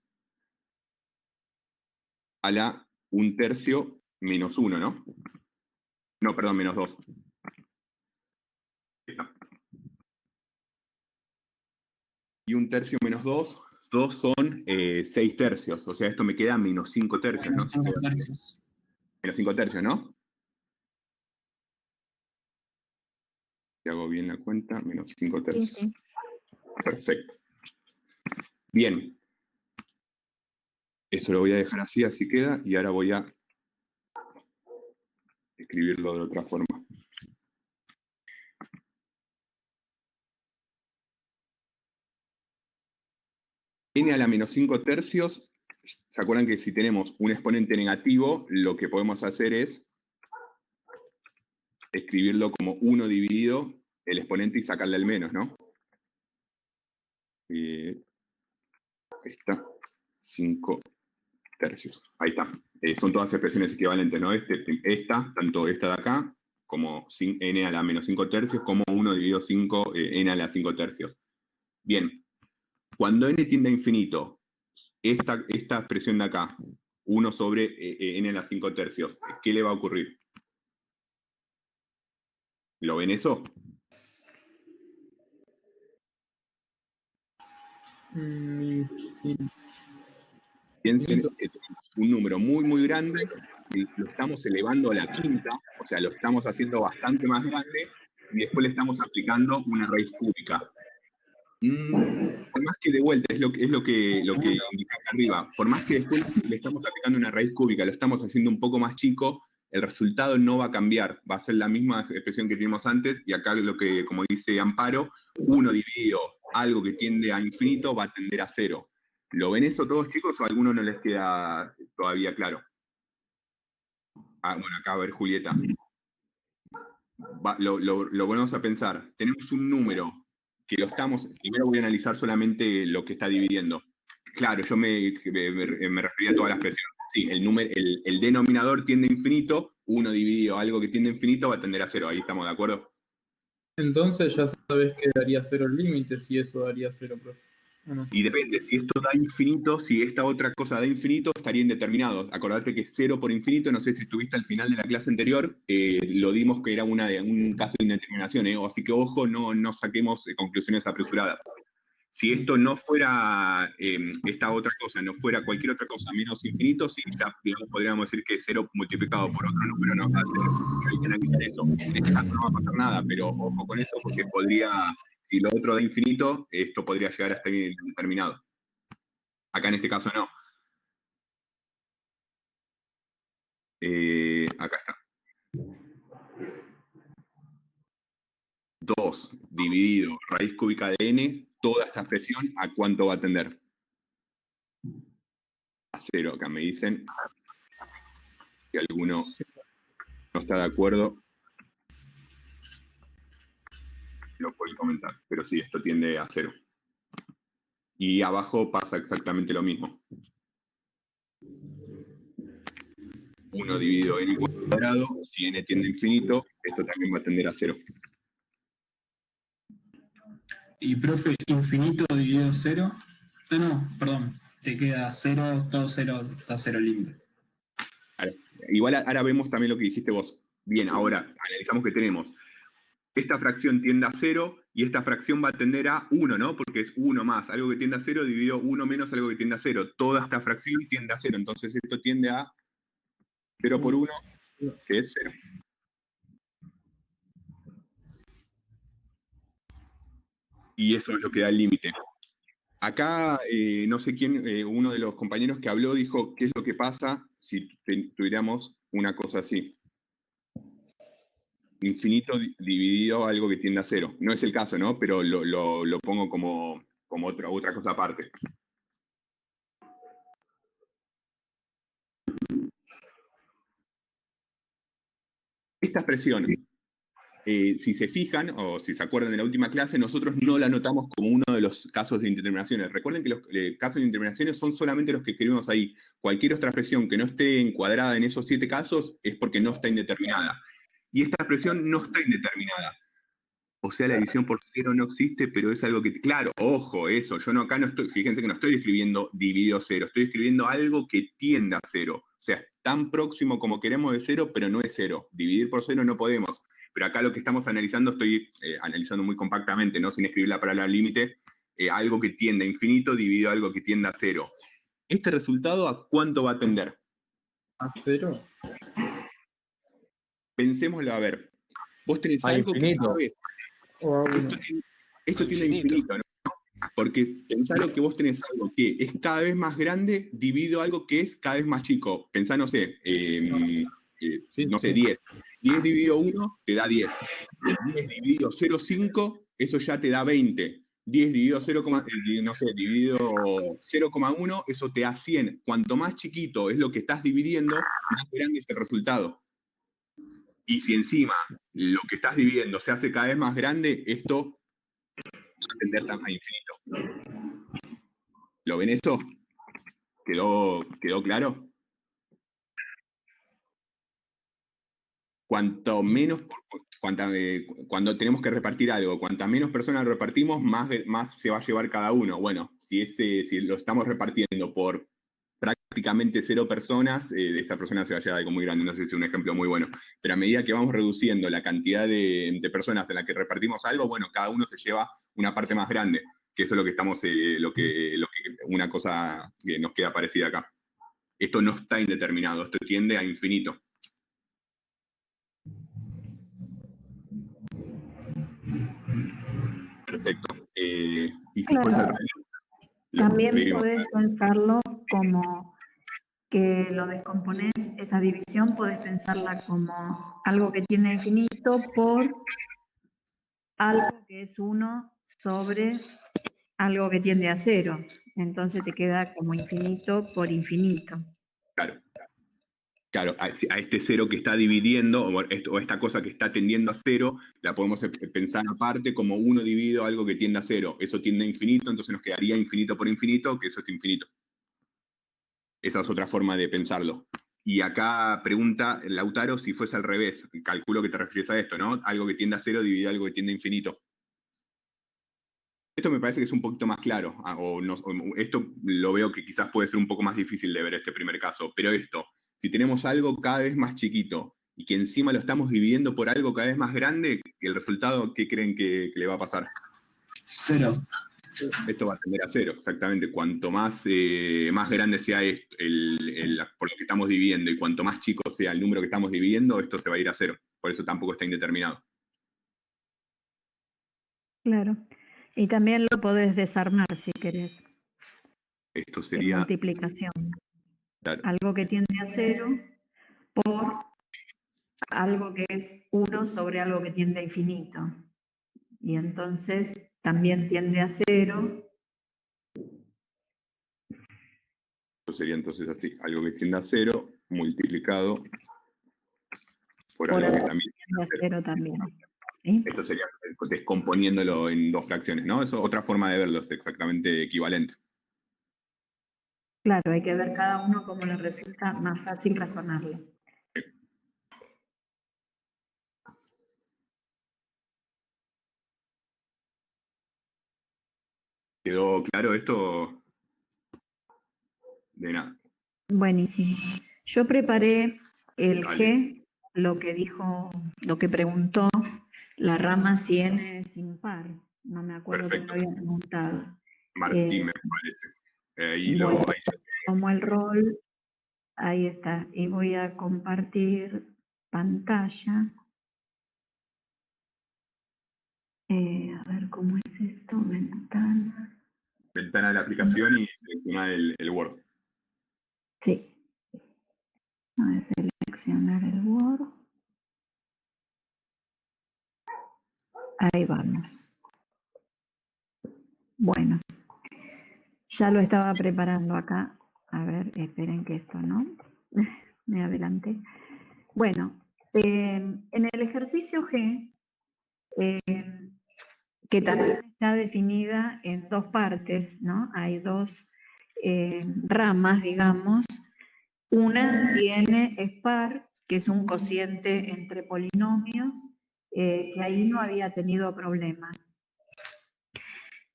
a la 1/3 menos 1, ¿no? No, perdón, menos 2. Y 1/3 menos 2, 2 son 6/3, o sea, esto me queda menos 5/3, ¿no?
Menos 5/3.
Menos 5/3, ¿no? Si hago bien la cuenta, menos 5/3.
Sí, sí.
Perfecto. Bien. Eso lo voy a dejar así, así queda, y ahora voy a escribirlo de otra forma. N a la menos 5/3, ¿se acuerdan que si tenemos un exponente negativo, lo que podemos hacer es escribirlo como 1 dividido el exponente y sacarle el menos, ¿no? Ahí está, 5/3. Ahí está. Son todas expresiones equivalentes, ¿no? Tanto esta de acá, como n a la menos 5/3, como 1 dividido 5, n a la 5/3. Bien. Cuando n tiende a infinito, esta expresión de acá, 1 sobre n a la 5/3, ¿qué le va a ocurrir? ¿Lo ven eso?
Sí.
Piensen que tenemos un número muy, muy grande y lo estamos elevando a la quinta, o sea, lo estamos haciendo bastante más grande y después le estamos aplicando una raíz cúbica. Por más que de vuelta, es lo que indica acá arriba, por más que después le estamos aplicando una raíz cúbica, lo estamos haciendo un poco más chico, el resultado no va a cambiar, va a ser la misma expresión que tuvimos antes, y acá lo que, como dice Amparo, 1 dividido algo que tiende a infinito va a tender a 0. ¿Lo ven eso todos, chicos, o a alguno no les queda todavía claro? Bueno, acá a ver, Julieta. Lo volvemos a pensar. Tenemos un número que primero voy a analizar solamente lo que está dividiendo. Claro, yo me refería a toda la expresión. Sí, el denominador tiende a infinito, 1 dividido algo que tiende a infinito va a tender a 0. Ahí estamos de acuerdo.
Entonces ya sabes que daría 0 el límite, si eso daría 0, profe. ¿O no?
Y depende, si esto da infinito, si esta otra cosa da infinito, estaría indeterminado. Acordate que 0 por infinito, no sé si estuviste al final de la clase anterior, lo dimos que era un caso de indeterminación, así que ojo, no saquemos conclusiones apresuradas. Si esto no fuera esta otra cosa, no fuera cualquier otra cosa menos infinito, sí, ya podríamos decir que 0 multiplicado por otro número no va a ser, hay que analizar eso. En este caso no va a pasar nada, pero ojo con eso porque si lo otro da infinito, esto podría llegar a estar indeterminado. Acá en este caso no. Acá está. 2 dividido raíz cúbica de n, toda esta expresión, ¿a cuánto va a tender? A 0, acá me dicen. Si alguno no está de acuerdo, lo puede comentar. Pero sí, esto tiende a 0. Y abajo pasa exactamente lo mismo. 1 dividido n cuadrado, si n tiende a infinito, esto también va a tender a 0.
Y profe, infinito dividido 0. No, perdón. Te queda 0, todo 0, está 0 límite.
Igual ahora vemos también lo que dijiste vos. Bien, ahora analizamos que tenemos. Esta fracción tiende a 0 y esta fracción va a tender a 1, ¿no? Porque es 1 más algo que tiende a 0 dividido 1 menos algo que tiende a 0. Toda esta fracción tiende a 0. Entonces esto tiende a 0 por 1, que es 0. Y eso es lo que da el límite. Acá, no sé quién, uno de los compañeros que habló dijo, ¿qué es lo que pasa si tuviéramos una cosa así? Infinito dividido algo que tiende a 0. No es el caso, ¿no? Pero lo pongo como otra cosa aparte. Esta expresión, si se fijan o si se acuerdan de la última clase, nosotros no la notamos como uno de los casos de indeterminaciones. Recuerden que los casos de indeterminaciones son solamente los que escribimos ahí. Cualquier otra expresión que no esté encuadrada en esos 7 casos es porque no está indeterminada. Y esta expresión no está indeterminada. O sea, la división por 0 no existe, pero es algo que, claro, ojo, eso, yo acá no estoy, fíjense que no estoy escribiendo dividido 0, estoy escribiendo algo que tienda a 0. O sea, tan próximo como queremos de 0, pero no es 0. Dividir por 0 no podemos. Pero acá lo que estamos analizando, estoy analizando muy compactamente, ¿no? Sin escribir la palabra límite, algo que tiende a infinito dividido algo que tienda a 0. ¿Este resultado a cuánto va a tender?
¿A 0?
Pensémoslo, a ver. Vos tenés
A
algo
infinito.
que sabes.
¿O a 1?
Esto tiene infinito, ¿no? Porque pensalo que vos tenés algo que es cada vez más grande dividido algo que es cada vez más chico. Pensá, no sé, no sé, 10. 10 dividido 1 te da 10. 10 dividido 0,5, eso ya te da 20. 10 dividido 0, no sé, dividido 0,1, eso te da 100. Cuanto más chiquito es lo que estás dividiendo, más grande es el resultado. Y si encima lo que estás dividiendo se hace cada vez más grande, esto va a tender a infinito. ¿Lo ven eso? ¿Quedó claro? Cuanto menos, cuando tenemos que repartir algo, cuantas menos personas lo repartimos, más se va a llevar cada uno. Bueno, si lo estamos repartiendo por prácticamente 0 personas, de esa persona se va a llevar algo muy grande. No sé si es un ejemplo muy bueno. Pero a medida que vamos reduciendo la cantidad de personas de las que repartimos algo, bueno, cada uno se lleva una parte más grande. Que eso es lo que estamos, una cosa que nos queda parecida acá. Esto no está indeterminado, esto tiende a infinito. Perfecto. Y si
Claro.
fuese al revés,
También podés pensarlo como que lo descomponés, esa división, podés pensarla como algo que tiene infinito por algo que es 1 sobre algo que tiende a 0. Entonces te queda como infinito por infinito.
Claro, a este 0 que está dividiendo, o esta cosa que está tendiendo a 0, la podemos pensar aparte como 1 dividido algo que tiende a 0. Eso tiende a infinito, entonces nos quedaría infinito por infinito, que eso es infinito. Esa es otra forma de pensarlo. Y acá pregunta Lautaro si fuese al revés. Calculo que te refieres a esto, ¿no? Algo que tiende a 0 dividido algo que tiende a infinito. Esto me parece que es un poquito más claro. Esto lo veo que quizás puede ser un poco más difícil de ver este primer caso. Pero esto, si tenemos algo cada vez más chiquito y que encima lo estamos dividiendo por algo cada vez más grande, el resultado, ¿qué creen que le va a pasar?
0.
Esto va a tender a 0, exactamente. Cuanto más grande sea esto, por lo que estamos dividiendo, y cuanto más chico sea el número que estamos dividiendo, esto se va a ir a 0. Por eso tampoco está indeterminado.
Claro. Y también lo podés desarmar si querés.
Esto
En
sería...
multiplicación.
Claro.
Algo que tiende a 0 por algo que es 1 sobre algo que tiende a infinito. Y entonces también tiende a 0.
Esto sería entonces así, algo que tiende a 0 multiplicado por algo que también
tiende a 0 también. ¿Sí?
Esto sería descomponiéndolo en 2 fracciones, ¿no? Eso es otra forma de verlo, es exactamente equivalente.
Claro, hay que ver cada uno cómo le resulta más fácil razonarlo.
¿Quedó claro esto? De nada.
Buenísimo. Yo preparé el
Dale.
G, lo que dijo, lo que preguntó la rama si n es impar. No me acuerdo quién lo
Perfecto.
había preguntado.
Martín, me parece.
Bueno,
Ahí se-
tomo el rol, ahí está, y voy a compartir pantalla. A ver cómo es esto, ventana.
Ventana de la aplicación y selecciona el Word.
Sí. Voy a seleccionar el Word. Ahí vamos. Bueno, ya lo estaba preparando acá. A ver, esperen que esto no. Me adelanté. Bueno, en el ejercicio G, que también está definida en dos partes, ¿no? Hay dos ramas, digamos. Una, si n es par, que es un cociente entre polinomios, que ahí no había tenido problemas.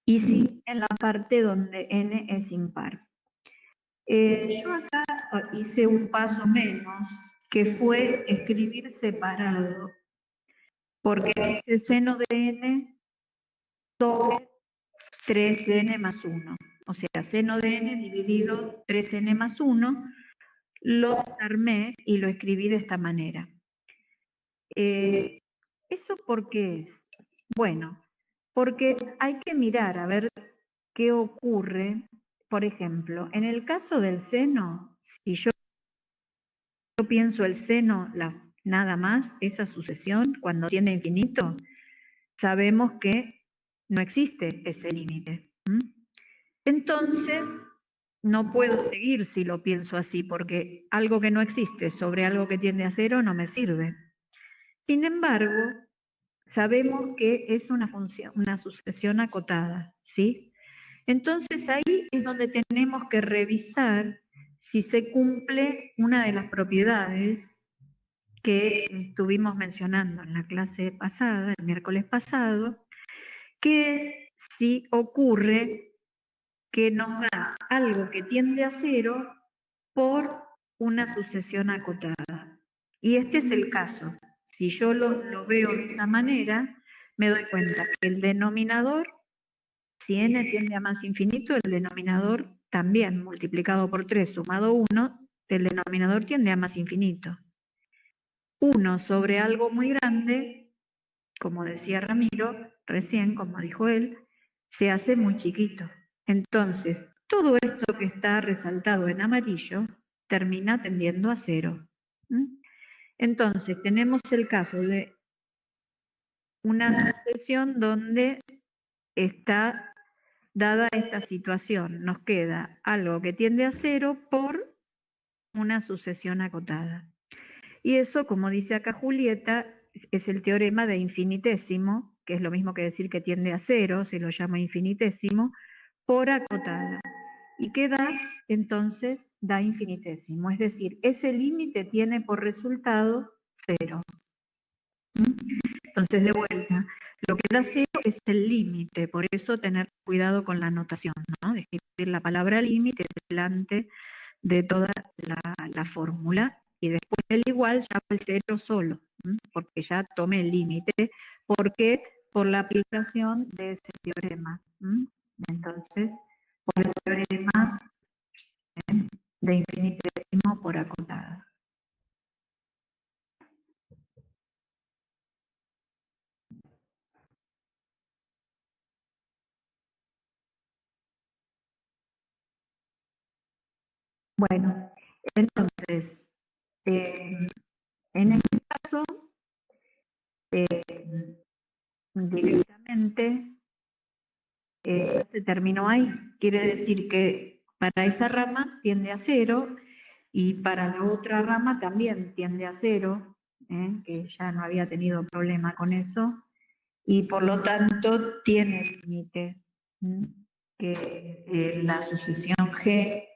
Y sí, en la parte donde n es impar. Yo acá hice un paso menos, que fue escribir separado, porque dice seno de n sobre 3n más 1. O sea, seno de n dividido 3n más 1, lo desarmé y lo escribí de esta manera. ¿Eso por qué es? Bueno, porque hay que mirar a ver qué ocurre. Por ejemplo, en el caso del seno, si yo pienso el seno nada más, esa sucesión, cuando tiende a infinito, sabemos que no existe ese límite. Entonces, no puedo seguir si lo pienso así, porque algo que no existe sobre algo que tiende a cero no me sirve. Sin embargo, sabemos que es una función, una sucesión acotada, ¿sí? Entonces ahí es donde tenemos que revisar si se cumple una de las propiedades que estuvimos mencionando en la clase pasada, el miércoles pasado, que es si ocurre que nos da algo que tiende a cero por una sucesión acotada. Y este es el caso. Si yo lo veo de esa manera, me doy cuenta que el denominador, si n tiende a más infinito, el denominador también multiplicado por 3 sumado 1, el denominador tiende a más infinito. 1 sobre algo muy grande, como decía Ramiro recién, como dijo él, se hace muy chiquito. Entonces, todo esto que está resaltado en amarillo termina tendiendo a 0. Entonces, tenemos el caso de una sucesión donde está dada esta situación. Nos queda algo que tiende a 0 por una sucesión acotada. Y eso, como dice acá Julieta, es el teorema de infinitésimo, que es lo mismo que decir que tiende a 0, se lo llama infinitésimo, por acotada. ¿Y qué da? Entonces da infinitésimo, es decir, ese límite tiene por resultado 0. Entonces, de vuelta, lo que da 0 es el límite, por eso tener cuidado con la notación, ¿no? De escribir la palabra límite delante de toda la fórmula, y después del igual ya el 0 solo, porque ya tomé el límite, porque por la aplicación de ese teorema. Entonces, por el teorema de infinitésimo por acotada. Bueno, entonces, en este caso, directamente se terminó ahí. Quiere decir que para esa rama tiende a 0 y para la otra rama también tiende a 0, que ya no había tenido problema con eso, y por lo tanto tiene límite, que la sucesión G,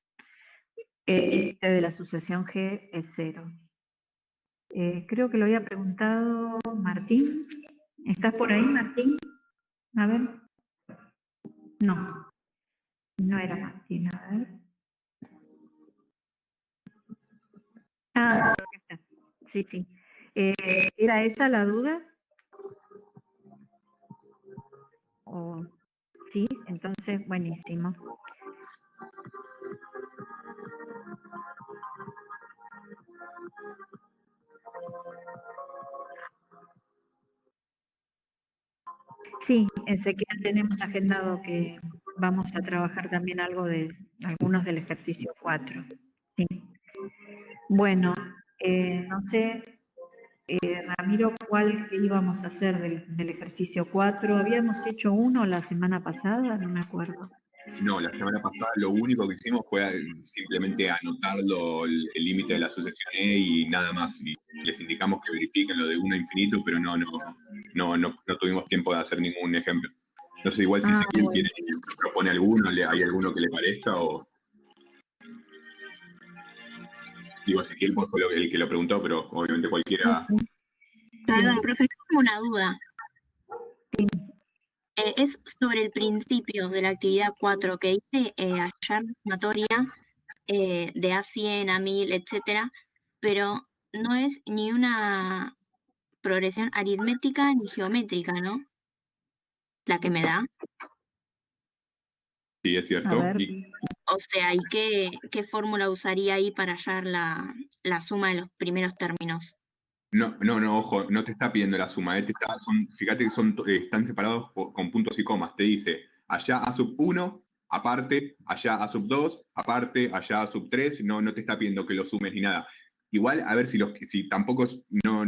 el límite de la sucesión G es 0. Creo que lo había preguntado Martín. ¿Estás por ahí, Martín? A ver. No. No era Martín, a ver. Ah, acá está. Sí, sí. ¿Era esa la duda? Sí, entonces, buenísimo. Sí, Ezequiel, tenemos agendado que vamos a trabajar también algo de algunos del ejercicio 4. Sí. Bueno, no sé, Ramiro, ¿cuál que íbamos a hacer del ejercicio 4? ¿Habíamos hecho uno la semana pasada? No me acuerdo.
No, la semana pasada lo único que hicimos fue simplemente anotarlo el límite de la sucesión E y nada más. Y les indicamos que verifiquen lo de 1 a infinito, pero no tuvimos tiempo de hacer ningún ejemplo. No sé, igual si Ezequiel quiere propone alguno, ¿hay alguno que le parezca? O digo, Ezequiel fue el que lo preguntó, pero obviamente cualquiera.
Perdón, profe, tengo una duda. Es sobre el principio de la actividad 4 que dice hallar la sumatoria de A100 a 1000, etcétera, pero no es ni una progresión aritmética ni geométrica, ¿no? La que me da.
Sí, es cierto.
A ver.
O sea, ¿y qué fórmula usaría ahí para hallar la suma de los primeros términos?
No, ojo, no te está pidiendo la suma, fíjate que están separados con puntos y comas. Te dice, allá A sub 1, aparte, allá A sub 2, aparte, allá A sub 3, no te está pidiendo que lo sumes ni nada. Igual, a ver si tampoco no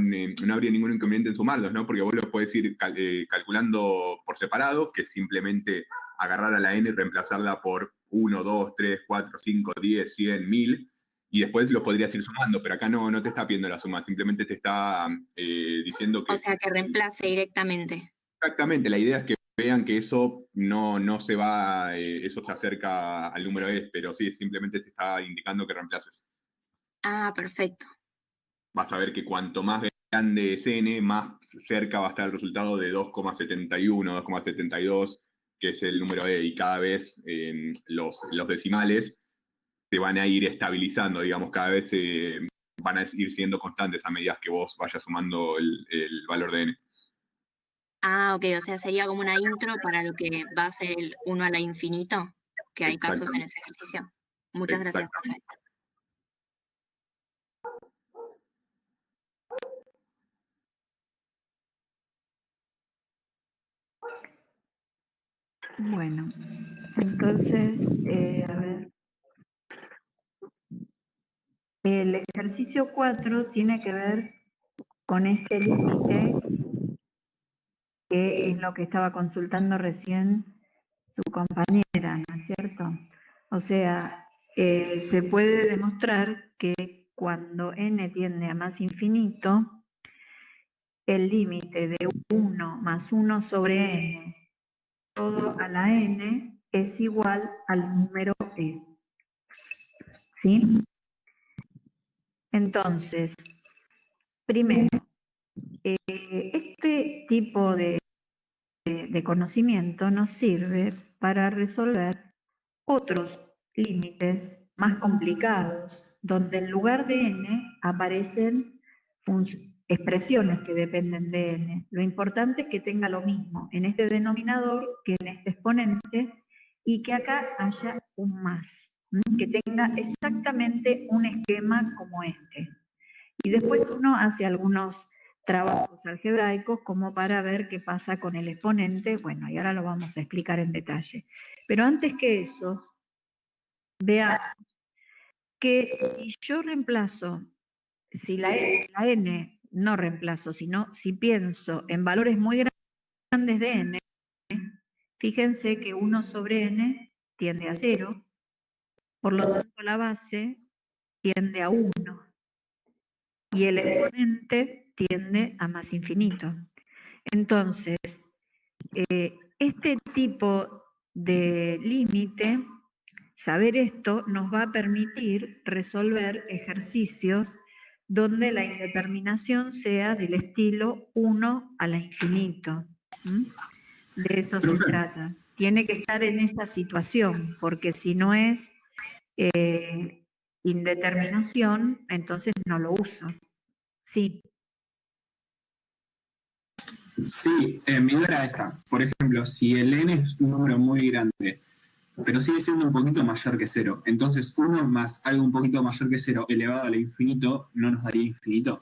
habría ningún inconveniente en sumarlos, ¿no? Porque vos los podés ir calculando por separado, que es simplemente agarrar a la n y reemplazarla por 1, 2, 3, 4, 5, 10, 100, 1000, y después lo podrías ir sumando, pero acá no te está pidiendo la suma, simplemente te está diciendo que...
O sea, que reemplace directamente.
Exactamente, la idea es que vean que eso no se va, eso se acerca al número E, pero sí, simplemente te está indicando que reemplaces.
Ah, perfecto.
Vas a ver que cuanto más grande es n, más cerca va a estar el resultado de 2,71, 2,72, que es el número E, y cada vez los decimales se van a ir estabilizando, digamos, cada vez van a ir siendo constantes a medida que vos vayas sumando el valor de n.
Ah, ok, o sea, sería como una intro para lo que va a ser el 1 a la infinito, que hay casos en ese ejercicio. Muchas gracias, profe.
Bueno, entonces, a ver. El ejercicio 4 tiene que ver con este límite, que es lo que estaba consultando recién su compañera, ¿no es cierto? O sea, se puede demostrar que cuando n tiende a más infinito, el límite de 1 más 1 sobre n, todo a la n, es igual al número e. ¿Sí? Entonces, primero, este tipo de conocimiento nos sirve para resolver otros límites más complicados, donde en lugar de n aparecen expresiones que dependen de n. Lo importante es que tenga lo mismo en este denominador que en este exponente, y que acá haya un más, que tenga exactamente un esquema como este. Y después uno hace algunos trabajos algebraicos como para ver qué pasa con el exponente. Bueno, y ahora lo vamos a explicar en detalle. Pero antes que eso, veamos que si yo reemplazo, si la n no reemplazo, sino si pienso en valores muy grandes de n, fíjense que 1 sobre n tiende a 0, por lo tanto la base tiende a 1 y el exponente tiende a más infinito. Entonces, este tipo de límite, saber esto nos va a permitir resolver ejercicios donde la indeterminación sea del estilo 1 a la infinito. ¿Mm? De eso se trata. tiene que estar en esa situación, porque si no es indeterminación, entonces no lo uso. Sí.
Sí, mi duda era esta. Por ejemplo, si el n es un número muy grande, pero sigue siendo un poquito mayor que cero, entonces 1 más algo un poquito mayor que cero elevado al infinito, ¿no nos daría infinito?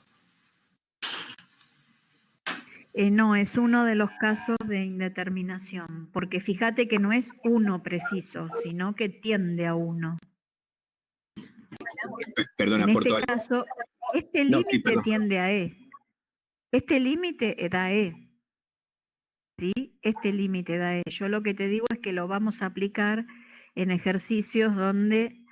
No, es uno de los casos de indeterminación, porque fíjate que no es uno preciso, sino que tiende a uno.
Perdona,
En este
aporto algo.
caso, este
No, sí,
límite
perdón.
tiende a E. Este límite da E. ¿Sí? Este límite da E. Yo lo que te digo es que lo vamos a aplicar en ejercicios donde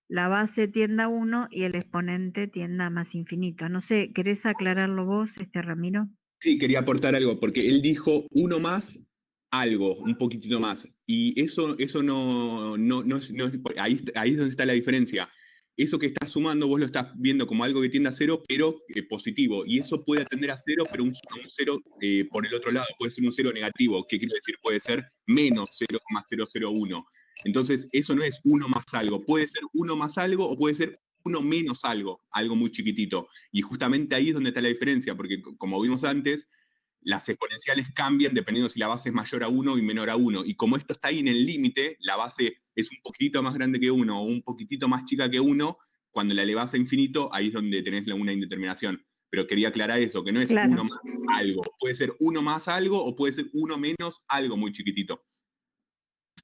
la base tienda a 1 y el exponente tienda a más infinito. No sé, ¿querés aclararlo vos, Ramiro?
Sí, quería aportar algo, porque él dijo uno más algo, un poquitito más. Y eso no es, ahí es donde está la diferencia. Eso que estás sumando, vos lo estás viendo como algo que tiende a cero, pero positivo. Y eso puede tender a cero, pero un cero por el otro lado. Puede ser un cero negativo. ¿Qué quiere decir? Puede ser menos 0,001. Entonces, eso no es uno más algo. Puede ser uno más algo o puede ser uno menos algo, algo muy chiquitito. Y justamente ahí es donde está la diferencia, porque como vimos antes, las exponenciales cambian dependiendo si la base es mayor a 1 y menor a 1. Y como esto está ahí en el límite, la base es un poquitito más grande que 1 o un poquitito más chica que 1, cuando la elevás a infinito, ahí es donde tenés una indeterminación. Pero quería aclarar eso, que no es
Claro.
uno más algo. Puede ser uno más algo o puede ser uno menos algo muy chiquitito.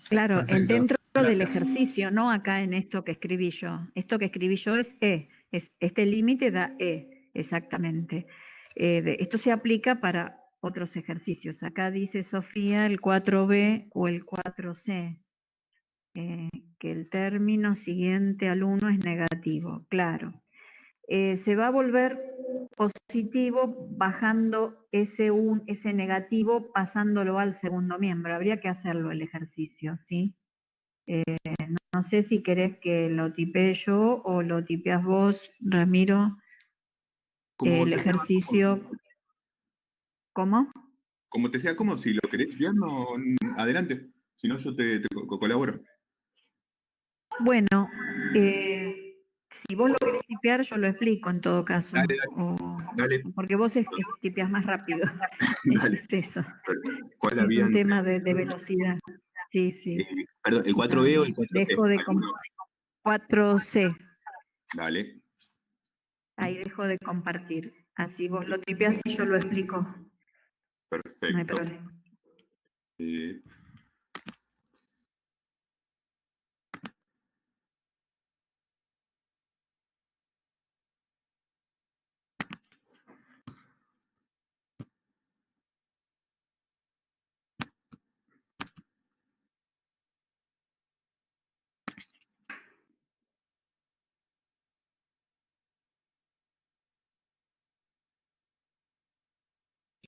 Claro,
Perfecto.
dentro del
Gracias.
ejercicio, no acá en esto que escribí yo. Esto que escribí yo es E. Este límite da E, exactamente. Esto se aplica para otros ejercicios. Acá dice Sofía el 4b o el 4c, que el término siguiente al 1 es negativo, claro. Se va a volver positivo bajando ese negativo, pasándolo al segundo miembro. Habría que hacerlo el ejercicio, ¿sí? No sé si querés que lo tipee yo o lo tipeas vos, Ramiro, el ejercicio. ¿Cómo?
Como te sea como, si lo querés ver, no, adelante. Si no, yo te colaboro.
Bueno, si vos lo querés tipear, yo lo explico en todo caso.
Dale.
Porque vos tipeas más rápido.
Dale.
Es eso.
¿Cuál
Es
habían?
un tema de velocidad. Sí, sí.
Perdón, ¿el 4B o el 4C?
Dejo de 4C.
Dale.
Ahí dejo de compartir. Así vos lo tipeas y yo lo explico.
Perfecto.
No hay problema.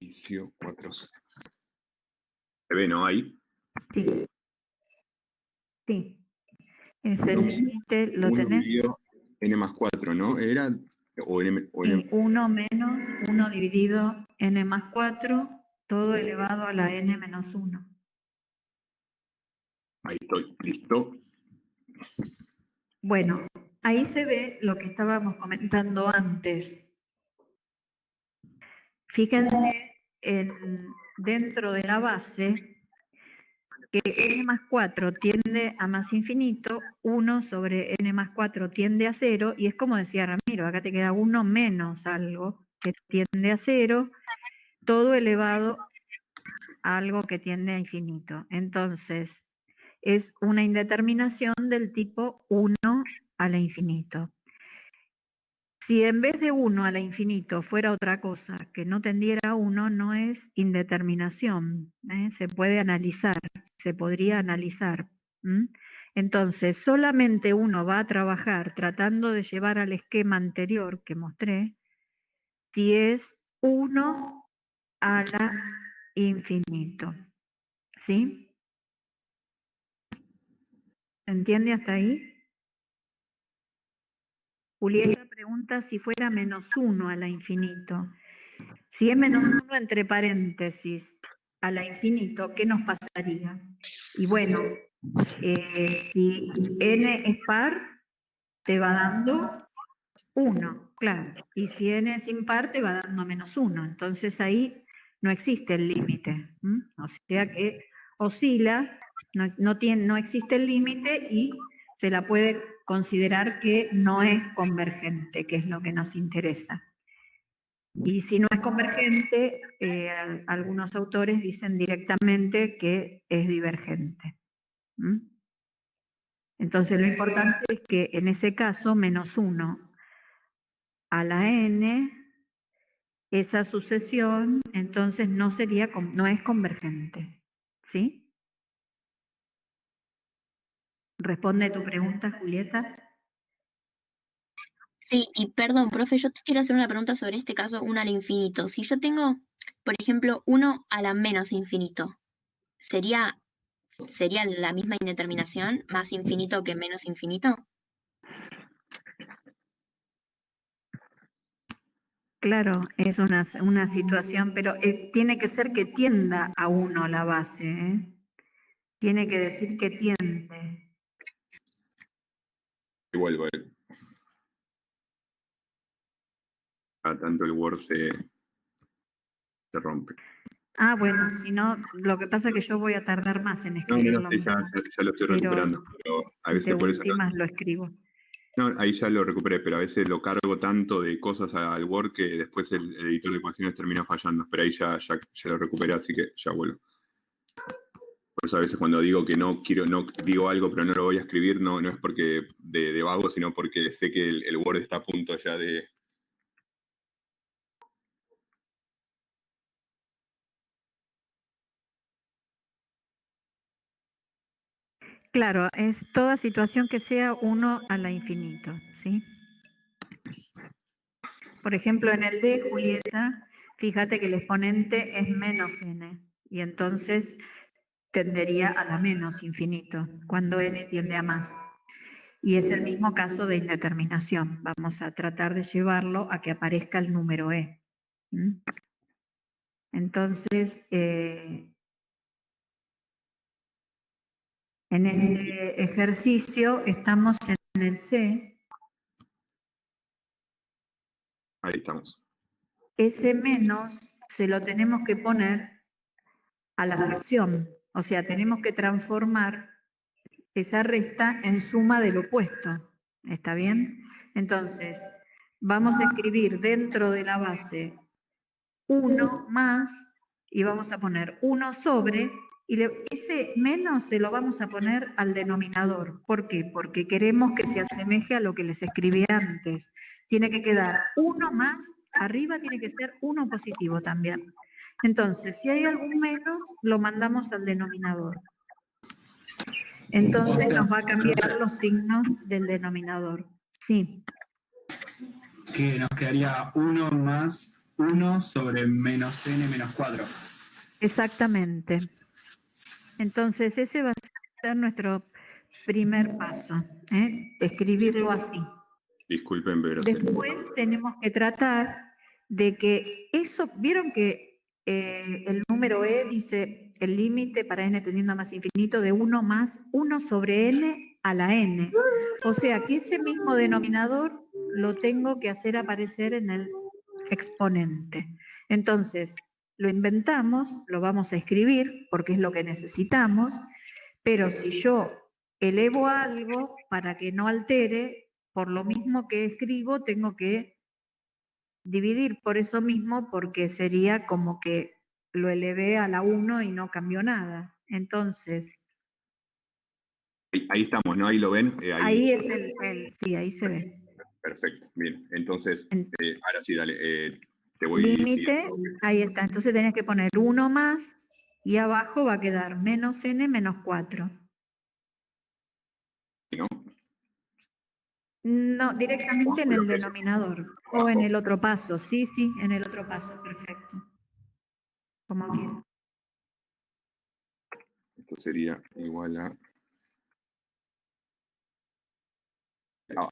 Inicio 4C. ¿Se ve, no? Ahí.
Sí. Sí. Es el límite, ¿lo
1
tenés?
dividido n más 4, ¿no? Era. O n,
Sí, 1 menos 1 dividido n más 4, todo elevado a la n menos 1.
Ahí estoy, listo.
Bueno, ahí se ve lo que estábamos comentando antes. Fíjense dentro de la base que n más 4 tiende a más infinito, 1 sobre n más 4 tiende a 0, y es como decía Ramiro, acá te queda 1 menos algo que tiende a 0, todo elevado a algo que tiende a infinito. Entonces, es una indeterminación del tipo 1 a la infinito. Si en vez de 1 a la infinito fuera otra cosa que no tendiera a 1, no es indeterminación. Se puede analizar, se podría analizar. Entonces, solamente uno va a trabajar tratando de llevar al esquema anterior que mostré, si es 1 a la infinito. ¿Sí? ¿Se entiende hasta ahí? Julieta pregunta si fuera menos 1 a la infinito. Si es menos 1 entre paréntesis, a la infinito, ¿qué nos pasaría? Y bueno, si n es par, te va dando 1, claro. Y si n es impar, te va dando -1. Entonces ahí no existe el límite. O sea que oscila, no existe el límite y se la puede considerar que no es convergente, que es lo que nos interesa. Y si no es convergente, algunos autores dicen directamente que es divergente. Entonces lo importante es que en ese caso, -1 a la n, esa sucesión entonces no es convergente. ¿Sí? ¿Responde tu pregunta, Julieta?
Sí, y perdón, profe, yo te quiero hacer una pregunta sobre este caso, 1 al infinito. Si yo tengo, por ejemplo, 1 a la menos infinito, ¿sería la misma indeterminación, más infinito que menos infinito?
Claro, es una situación, pero tiene que ser que tienda a 1 la base, ¿eh? Tiene que decir que tiende.
Y vuelvo. A tanto el Word se rompe.
Ah, bueno, si no, lo que pasa es que yo voy a tardar más en
No,
escribirlo.
sí, ya lo estoy recuperando, pero a veces
de
por eso
últimas lo escribo.
no, ahí ya lo recuperé, pero a veces lo cargo tanto de cosas al Word que después el editor de ecuaciones termina fallando, pero ahí ya lo recuperé, así que ya vuelvo. Por eso a veces cuando digo que no digo algo pero no lo voy a escribir, no es porque de vago, sino porque sé que el Word está a punto ya de...
Claro, es toda situación que sea 1 a la infinito, ¿sí? Por ejemplo, en el de Julieta, fíjate que el exponente es -n, y entonces tendería a la menos infinito, cuando n tiende a más. Y es el mismo caso de indeterminación. Vamos a tratar de llevarlo a que aparezca el número e. Entonces, en este ejercicio estamos en el C.
Ahí estamos.
Ese menos se lo tenemos que poner a la fracción. O sea, tenemos que transformar esa resta en suma del opuesto. ¿Está bien? Entonces, vamos a escribir dentro de la base 1 más, y vamos a poner 1 sobre, y ese menos se lo vamos a poner al denominador. ¿Por qué? Porque queremos que se asemeje a lo que les escribí antes. Tiene que quedar 1 más, arriba tiene que ser 1 positivo también. Entonces, si hay algún menos, lo mandamos al denominador. Entonces nos va a cambiar los signos del denominador. Sí.
Que nos quedaría 1 más 1 sobre -n menos 4.
Exactamente. Entonces ese va a ser nuestro primer paso, escribirlo así.
Disculpen, pero...
Después tenemos que tratar de que eso, vieron que el número e dice el límite para n tendiendo a más infinito de 1 más 1 sobre n a la n. O sea que ese mismo denominador lo tengo que hacer aparecer en el exponente. Entonces, lo inventamos, lo vamos a escribir porque es lo que necesitamos, pero si yo elevo algo para que no altere, por lo mismo que escribo, tengo que dividir por eso mismo, porque sería como que lo elevé a la 1 y no cambió nada. Entonces...
Ahí estamos, ¿no? Ahí lo ven.
Ahí es sí, ahí se ve.
Perfecto, bien. Entonces, ahora sí, dale. Te voy
límite, ahí está. Entonces tenés que poner 1 más y abajo va a quedar -n menos 4.
¿No?
No, directamente en el denominador o en el otro paso. Sí, en el otro paso, perfecto. Como quieras.
Esto sería igual a...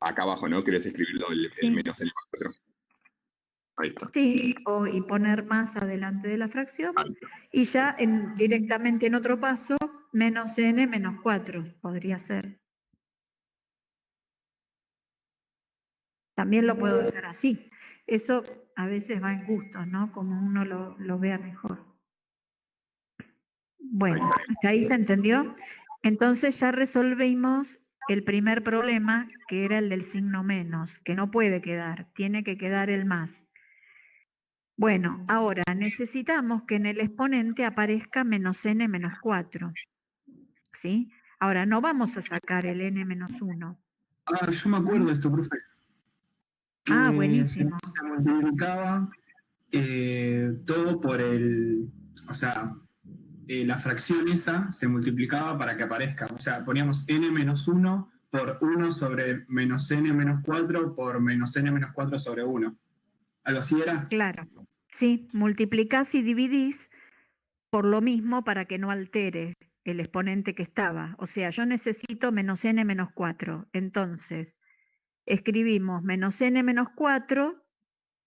Acá abajo, ¿no? ¿Querés escribirlo el menos n más 4? Ahí está.
Sí, y poner más adelante de la fracción,
Ahí está.
y ya directamente en otro paso, menos n menos 4, podría ser. También lo puedo dejar así. Eso a veces va en gustos, ¿no? Como uno lo vea mejor. Bueno, ¿hasta ahí se entendió? Entonces ya resolvimos el primer problema, que era el del signo menos, que no puede quedar, tiene que quedar el más. Bueno, ahora necesitamos que en el exponente aparezca menos n menos 4, ¿sí? Ahora, no vamos a sacar el n menos 1.
Yo me acuerdo de esto, profe.
Ah,
Que
buenísimo.
se multiplicaba todo por o sea, la fracción esa se multiplicaba para que aparezca. O sea, poníamos n menos 1 por 1 sobre menos n menos 4 por menos n menos 4 sobre 1. ¿Algo así era?
Claro. Sí, multiplicás y dividís por lo mismo para que no altere el exponente que estaba. O sea, yo necesito menos n menos 4. Entonces, escribimos menos n menos 4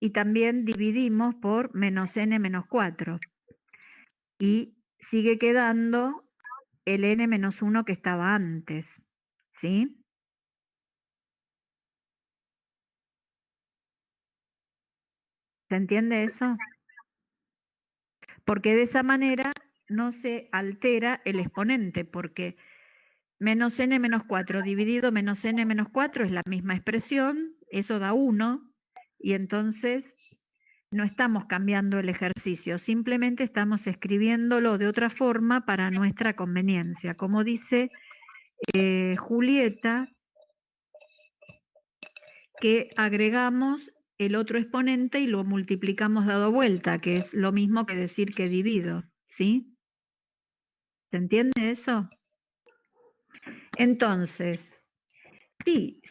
y también dividimos por menos n menos 4. Y sigue quedando el n menos 1 que estaba antes. ¿Sí? ¿Se entiende eso? Porque de esa manera no se altera el exponente, porque menos n menos 4 dividido menos n menos 4 es la misma expresión, eso da 1, y entonces no estamos cambiando el ejercicio, simplemente estamos escribiéndolo de otra forma para nuestra conveniencia. Como dice Julieta, que agregamos el otro exponente y lo multiplicamos dado vuelta, que es lo mismo que decir que divido, ¿sí? ¿Se entiende eso? Entonces, sí,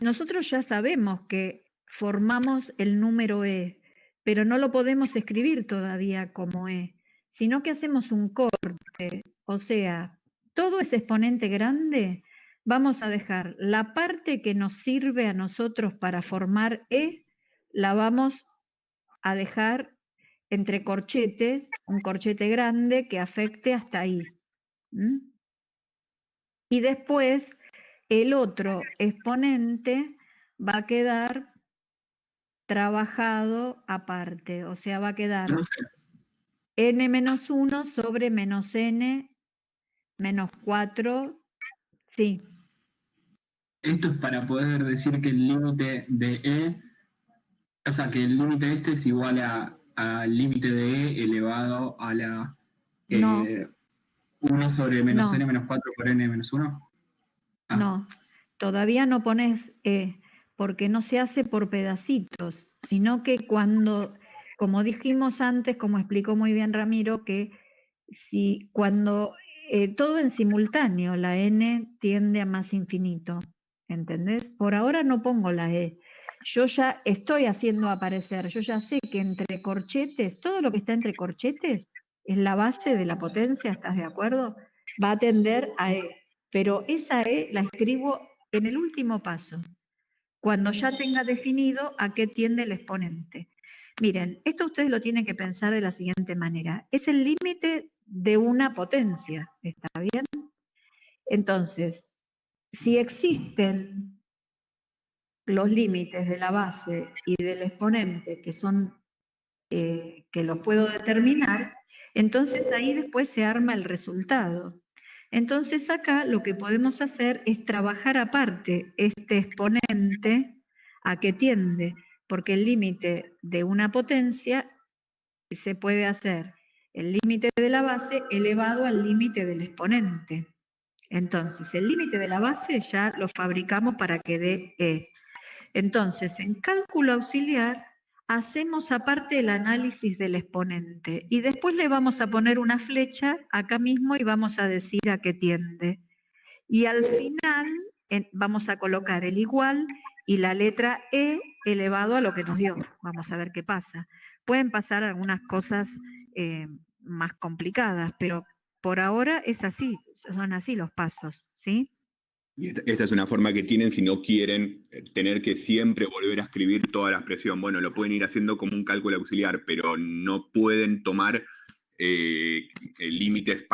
nosotros ya sabemos que formamos el número e, pero no lo podemos escribir todavía como e, sino que hacemos un corte, o sea, todo ese exponente grande, vamos a dejar la parte que nos sirve a nosotros para formar e, la vamos a dejar entre corchetes, un corchete grande que afecte hasta ahí. Y después el otro exponente va a quedar trabajado aparte, o sea, va a quedar n menos 1 sobre menos n menos 4, sí.
Esto es para poder decir que el límite de e, o sea, que el límite este es igual al límite de e elevado a la
No,
1 sobre menos n
no,
menos 4 por n menos 1.
no. Todavía no pones e, porque no se hace por pedacitos, sino que cuando, como dijimos antes, como explicó muy bien Ramiro, que si cuando todo en simultáneo, la n tiende a más infinito, ¿entendés? Por ahora no pongo la e. Yo ya estoy haciendo aparecer, yo ya sé que entre corchetes, todo lo que está entre corchetes es la base de la potencia, ¿estás de acuerdo? Va a tender a e, pero esa e la escribo en el último paso, cuando ya tenga definido a qué tiende el exponente. Miren, esto ustedes lo tienen que pensar de la siguiente manera. Es el límite de una potencia, ¿está bien? Entonces, si existen los límites de la base y del exponente que son, que los puedo determinar, entonces ahí después se arma el resultado. Entonces acá lo que podemos hacer es trabajar aparte este exponente a qué tiende, porque el límite de una potencia se puede hacer el límite de la base elevado al límite del exponente. Entonces, el límite de la base ya lo fabricamos para que dé E. Entonces, en cálculo auxiliar, hacemos aparte el análisis del exponente y después le vamos a poner una flecha acá mismo y vamos a decir a qué tiende. Y al final vamos a colocar el igual y la letra E elevado a lo que nos dio. Vamos a ver qué pasa. Pueden pasar algunas cosas más complicadas, pero por ahora es así, son así los pasos, ¿sí?
Y esta es una forma que tienen si no quieren tener que siempre volver a escribir toda la expresión. Bueno, lo pueden ir haciendo como un cálculo auxiliar, pero no pueden tomar límites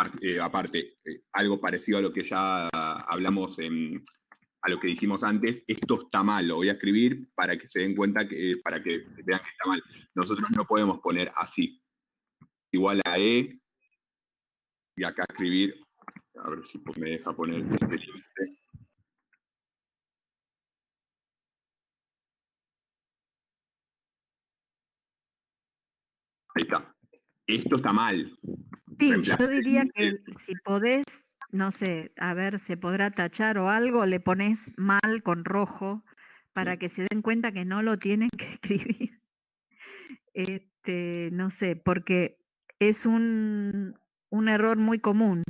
aparte. Algo parecido a lo que ya hablamos, a lo que dijimos antes. Esto está mal, lo voy a escribir para que se den cuenta, para que vean que está mal. Nosotros no podemos poner así. Igual a E, y acá escribir, a ver si me deja poner este límite. Ahí está. Esto está mal.
Sí,
Reemplaza
yo diría
el
que si podés, no sé, a ver, se podrá tachar o algo, le pones mal con rojo para que se den cuenta que no lo tienen que escribir. No sé, porque es un error muy común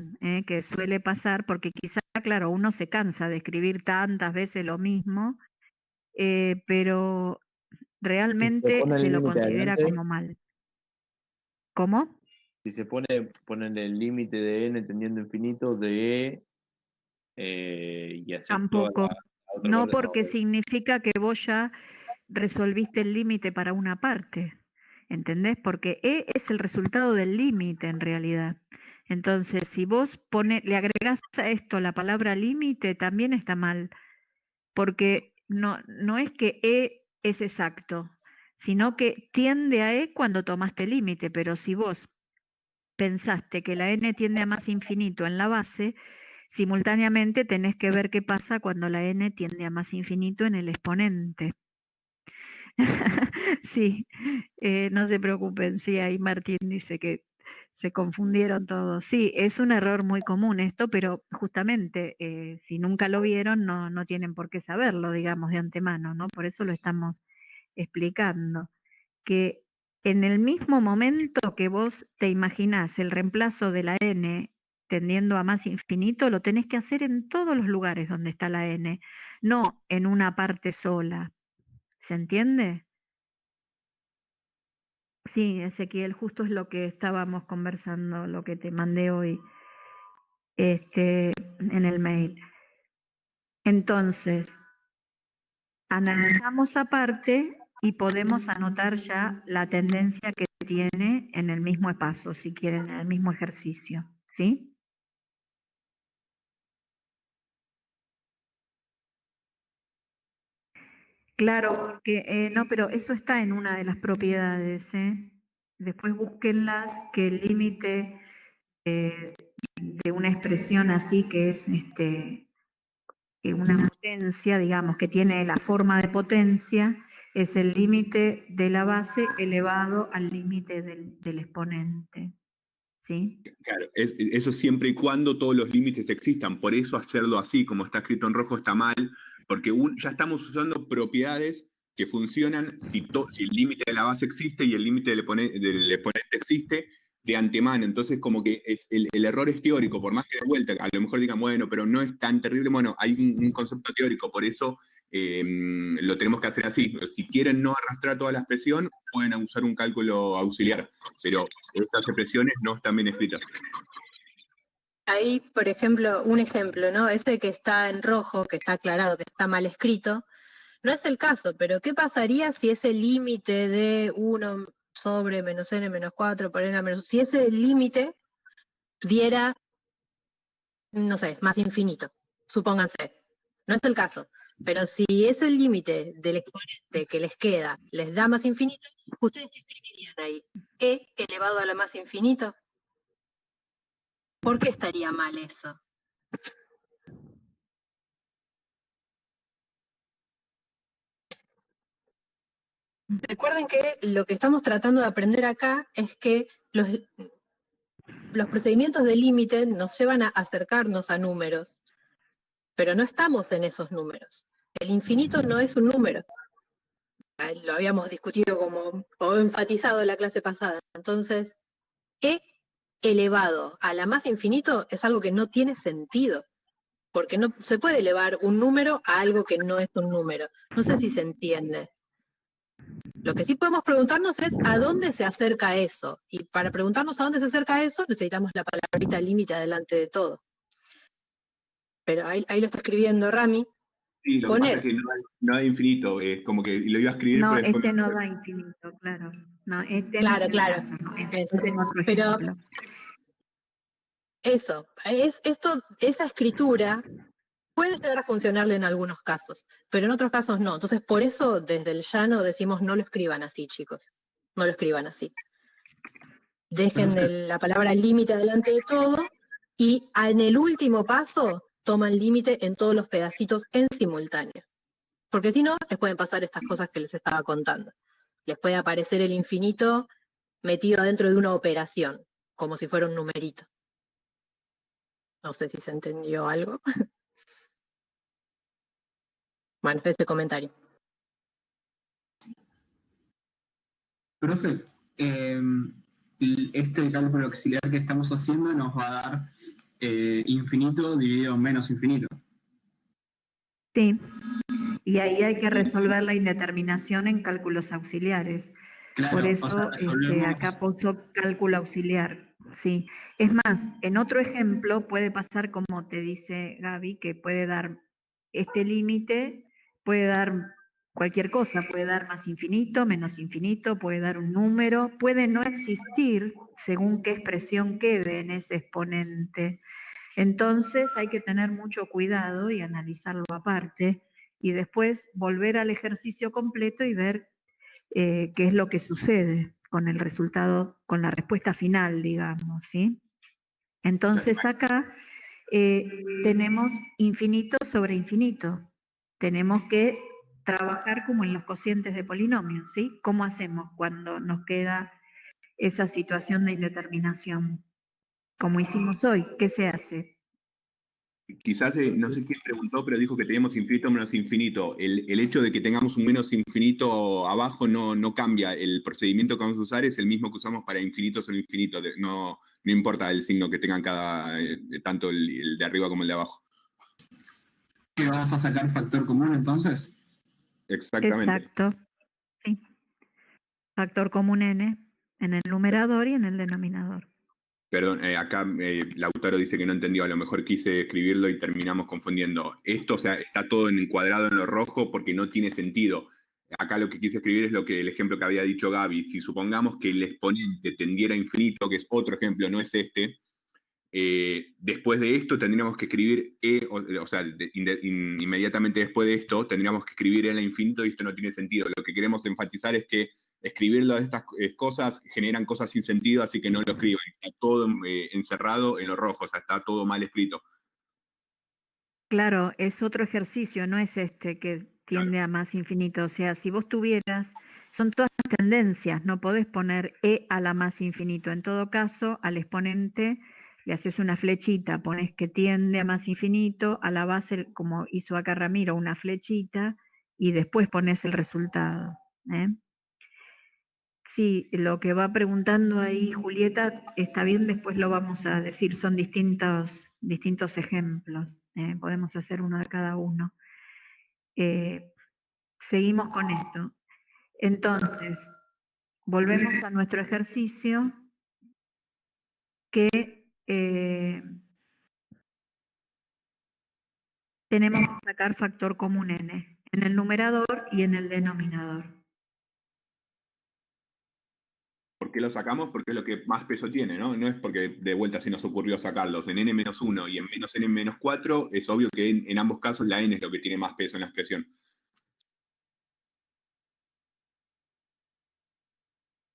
que suele pasar, porque quizá, claro, uno se cansa de escribir tantas veces lo mismo, pero realmente
pone el
se lo
límite
considera
adelante,
como mal. ¿Cómo?
si se ponen el límite de n tendiendo a infinito de E y haces toda
Tampoco.
la otra
No,
parte.
porque significa que vos ya resolviste el límite para una parte, ¿entendés? Porque E es el resultado del límite en realidad. Entonces, si vos le agregás a esto la palabra límite, también está mal, porque no es que E es exacto, sino que tiende a E cuando tomaste límite, pero si vos pensaste que la n tiende a más infinito en la base, simultáneamente tenés que ver qué pasa cuando la n tiende a más infinito en el exponente. Sí, no se preocupen, sí, ahí Martín dice que se confundieron todos. Sí, es un error muy común esto, pero justamente si nunca lo vieron, no tienen por qué saberlo, digamos, de antemano, ¿no? Por eso lo estamos explicando. Que en el mismo momento que vos te imaginás el reemplazo de la n tendiendo a más infinito, lo tenés que hacer en todos los lugares donde está la n, no en una parte sola. ¿Se entiende? Sí, Ezequiel, justo es lo que estábamos conversando, lo que te mandé hoy en el mail. Entonces, analizamos aparte y podemos anotar ya la tendencia que tiene en el mismo espacio, si quieren, en el mismo ejercicio, ¿sí? Claro, porque no, pero eso está en una de las propiedades, ¿eh? Después búsquenlas, que el límite de una expresión así que es una potencia, digamos, que tiene la forma de potencia, es el límite de la base elevado al límite del exponente. ¿Sí?
Claro, eso siempre y cuando todos los límites existan. Por eso hacerlo así, como está escrito en rojo, está mal, porque ya estamos usando propiedades que funcionan si el límite de la base existe y el límite del exponente existe de antemano. Entonces, como que el error es teórico, por más que de vuelta, a lo mejor digan, bueno, pero no es tan terrible. Bueno, hay un concepto teórico, por eso lo tenemos que hacer así. Si quieren no arrastrar toda la expresión, pueden usar un cálculo auxiliar, pero estas expresiones no están bien escritas.
Ahí, por ejemplo, un ejemplo, ¿no? Ese que está en rojo, que está aclarado, que está mal escrito, no es el caso, pero ¿qué pasaría si ese límite de 1 sobre menos n menos 4 por n a menos... Si ese límite diera, no sé, más infinito, supónganse. No es el caso, pero si es el límite del exponente que les queda, les da más infinito, ¿ustedes qué escribirían ahí? ¿E elevado a la más infinito? ¿Por qué estaría mal eso? Recuerden que lo que estamos tratando de aprender acá es que los procedimientos de límite nos llevan a acercarnos a números, pero no estamos en esos números. El infinito no es un número. Lo habíamos discutido o enfatizado en la clase pasada. Entonces, E elevado a la más infinito es algo que no tiene sentido, porque no se puede elevar un número a algo que no es un número. No sé si se entiende. Lo que sí podemos preguntarnos es a dónde se acerca eso. Y para preguntarnos a dónde se acerca eso, necesitamos la palabrita límite adelante de todo. pero ahí lo está escribiendo Rami.
Sí, lo que pasa es
Poner.
que no hay infinito, es como que lo iba a escribir,
No,
pero después
este no da infinito, claro. No, este
Claro,
no es el
claro.
caso, ¿no?
Eso.
Es en otro
Pero
ejemplo.
eso, esa escritura puede llegar a funcionarle en algunos casos, pero en otros casos no. Entonces, por eso desde el llano decimos no lo escriban así, chicos. No lo escriban así. Dejen la palabra límite delante de todo y en el último paso toman límite en todos los pedacitos en simultáneo. Porque si no, les pueden pasar estas cosas que les estaba contando. Les puede aparecer el infinito metido dentro de una operación, como si fuera un numerito. No sé si se entendió algo. Bueno, ese comentario.
Profe, este cálculo auxiliar que estamos haciendo nos va a dar infinito dividido en menos infinito.
Sí, y ahí hay que resolver la indeterminación en cálculos auxiliares.
Claro,
Por
o
eso
sea, resolvemos...
acá puso cálculo auxiliar. Sí. Es más, en otro ejemplo puede pasar como te dice Gaby, que puede dar este límite, puede dar cualquier cosa, puede dar más infinito, menos infinito, puede dar un número, puede no existir según qué expresión quede en ese exponente. Entonces hay que tener mucho cuidado y analizarlo aparte y después volver al ejercicio completo y ver qué es lo que sucede con el resultado, con la respuesta final, digamos, ¿sí? Entonces acá tenemos infinito sobre infinito. Tenemos que trabajar como en los cocientes de polinomios, ¿sí? ¿Cómo hacemos cuando nos queda esa situación de indeterminación? Como hicimos hoy, ¿qué se hace?
quizás, no sé quién preguntó, pero dijo que teníamos infinito menos infinito. El hecho de que tengamos un menos infinito abajo no cambia. El procedimiento que vamos a usar es el mismo que usamos para infinito sobre infinito. No importa el signo que tengan tanto el de arriba como el de abajo.
¿Que vamos a sacar factor común entonces?
Exactamente.
Exacto, sí. Factor común n en el numerador y en el denominador.
Perdón, acá Lautaro dice que no entendió, a lo mejor quise escribirlo y terminamos confundiendo. Esto, o sea, está todo encuadrado en lo rojo porque no tiene sentido. Acá lo que quise escribir es el ejemplo que había dicho Gaby. Si supongamos que el exponente tendiera a infinito, que es otro ejemplo, no es este, después de esto tendríamos que escribir o sea, inmediatamente después de esto tendríamos que escribir a infinito y esto no tiene sentido. Lo que queremos enfatizar es que escribirlo de estas cosas generan cosas sin sentido, así que no lo escriban. Está todo encerrado en lo rojo, o sea, está todo mal escrito.
Claro, es otro ejercicio, no es este que tiende a más infinito. O sea, si vos tuvieras, son todas tendencias, no podés poner e a la más infinito. En todo caso, al exponente le haces una flechita, pones que tiende a más infinito, a la base, como hizo acá Ramiro, una flechita, y después pones el resultado. Sí, lo que va preguntando ahí Julieta está bien, después lo vamos a decir, son distintos ejemplos, podemos hacer uno de cada uno. Seguimos con esto. Entonces, volvemos a nuestro ejercicio que tenemos que sacar factor común n en el numerador y en el denominador.
¿Por qué lo sacamos? Porque es lo que más peso tiene, ¿no? No es porque de vuelta se nos ocurrió sacarlos. En n-1 y en menos n-4 es obvio que en ambos casos la n es lo que tiene más peso en la expresión.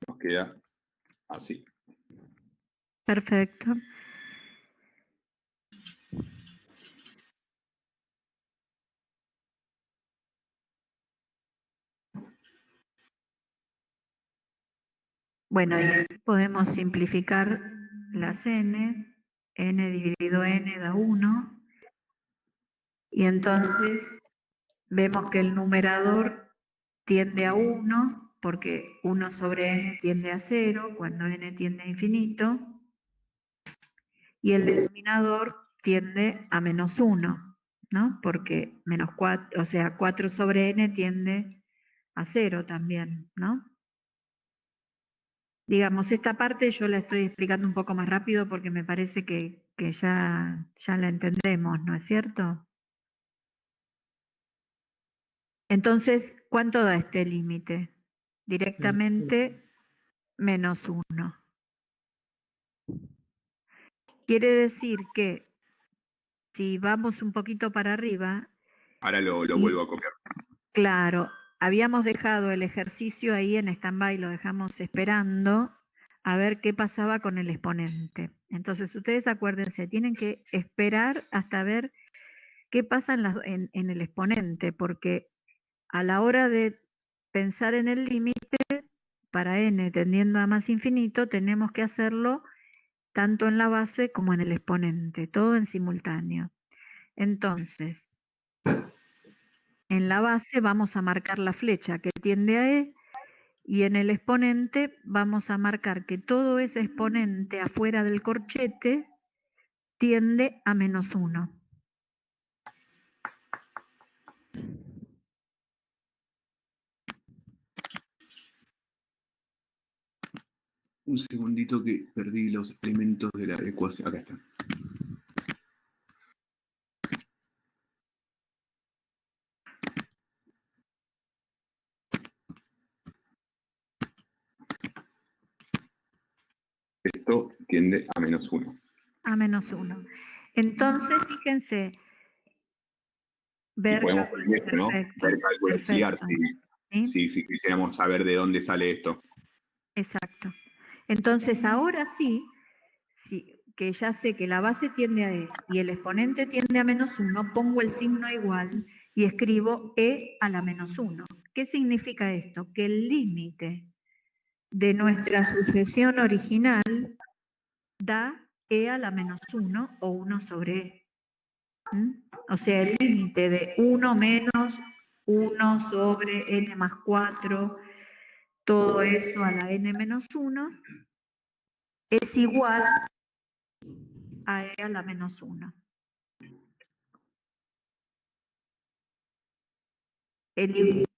Nos queda así.
Perfecto. Bueno, y podemos simplificar las n dividido n da 1, y entonces vemos que el numerador tiende a 1, porque 1 sobre n tiende a 0, cuando n tiende a infinito, y el denominador tiende a menos 1, ¿no? Porque menos 4, o sea, 4 sobre n tiende a 0 también, ¿no? Digamos, esta parte yo la estoy explicando un poco más rápido porque me parece que que ya la entendemos, ¿no es cierto? Entonces, ¿cuánto da este límite? Directamente -1. Quiere decir que si vamos un poquito para arriba...
Ahora lo vuelvo a copiar.
Claro, habíamos dejado el ejercicio ahí en stand-by, lo dejamos esperando a ver qué pasaba con el exponente. Entonces, ustedes acuérdense, tienen que esperar hasta ver qué pasa en el exponente, porque a la hora de pensar en el límite, para n tendiendo a más infinito, tenemos que hacerlo tanto en la base como en el exponente, todo en simultáneo. Entonces, en la base vamos a marcar la flecha que tiende a E, y en el exponente vamos a marcar que todo ese exponente afuera del corchete tiende a -1.
Un segundito que perdí los elementos de la ecuación. Acá está. Esto tiende a -1.
A -1. Entonces, fíjense,
Y podemos poner esto, ¿no? Ver cálculo auxiliar, si quisiéramos saber de dónde sale esto.
Exacto. Entonces, ahora sí, que ya sé que la base tiende a E y el exponente tiende a -1, pongo el signo igual y escribo E a la -1. ¿Qué significa esto? Que el límite de nuestra sucesión original da E a la -1 o 1 sobre E. O sea, el límite de 1 menos 1 sobre n más 4, todo eso a la n menos 1, es igual a E a la -1.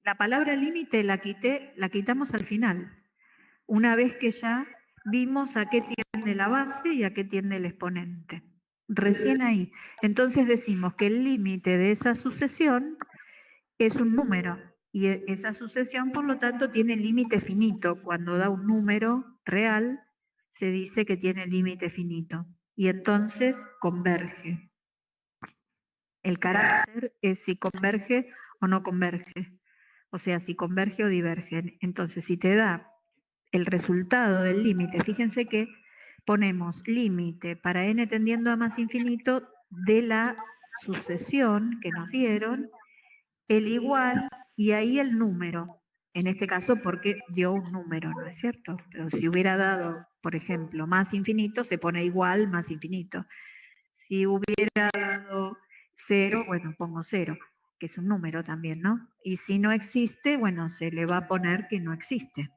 La palabra límite la quitamos al final, una vez que ya vimos a qué tiende la base y a qué tiende el exponente. Recién ahí. Entonces decimos que el límite de esa sucesión es un número, y esa sucesión, por lo tanto, tiene límite finito. Cuando da un número real, se dice que tiene límite finito, y entonces converge. El carácter es si converge o no converge, o sea, si converge o diverge. Entonces, si te da el resultado del límite, fíjense que ponemos límite para n tendiendo a más infinito de la sucesión que nos dieron, el igual y ahí el número, en este caso porque dio un número, ¿no es cierto? Pero si hubiera dado, por ejemplo, más infinito, se pone igual más infinito. Si hubiera dado 0, bueno, pongo 0, que es un número también, ¿no? Y si no existe, bueno, se le va a poner que no existe.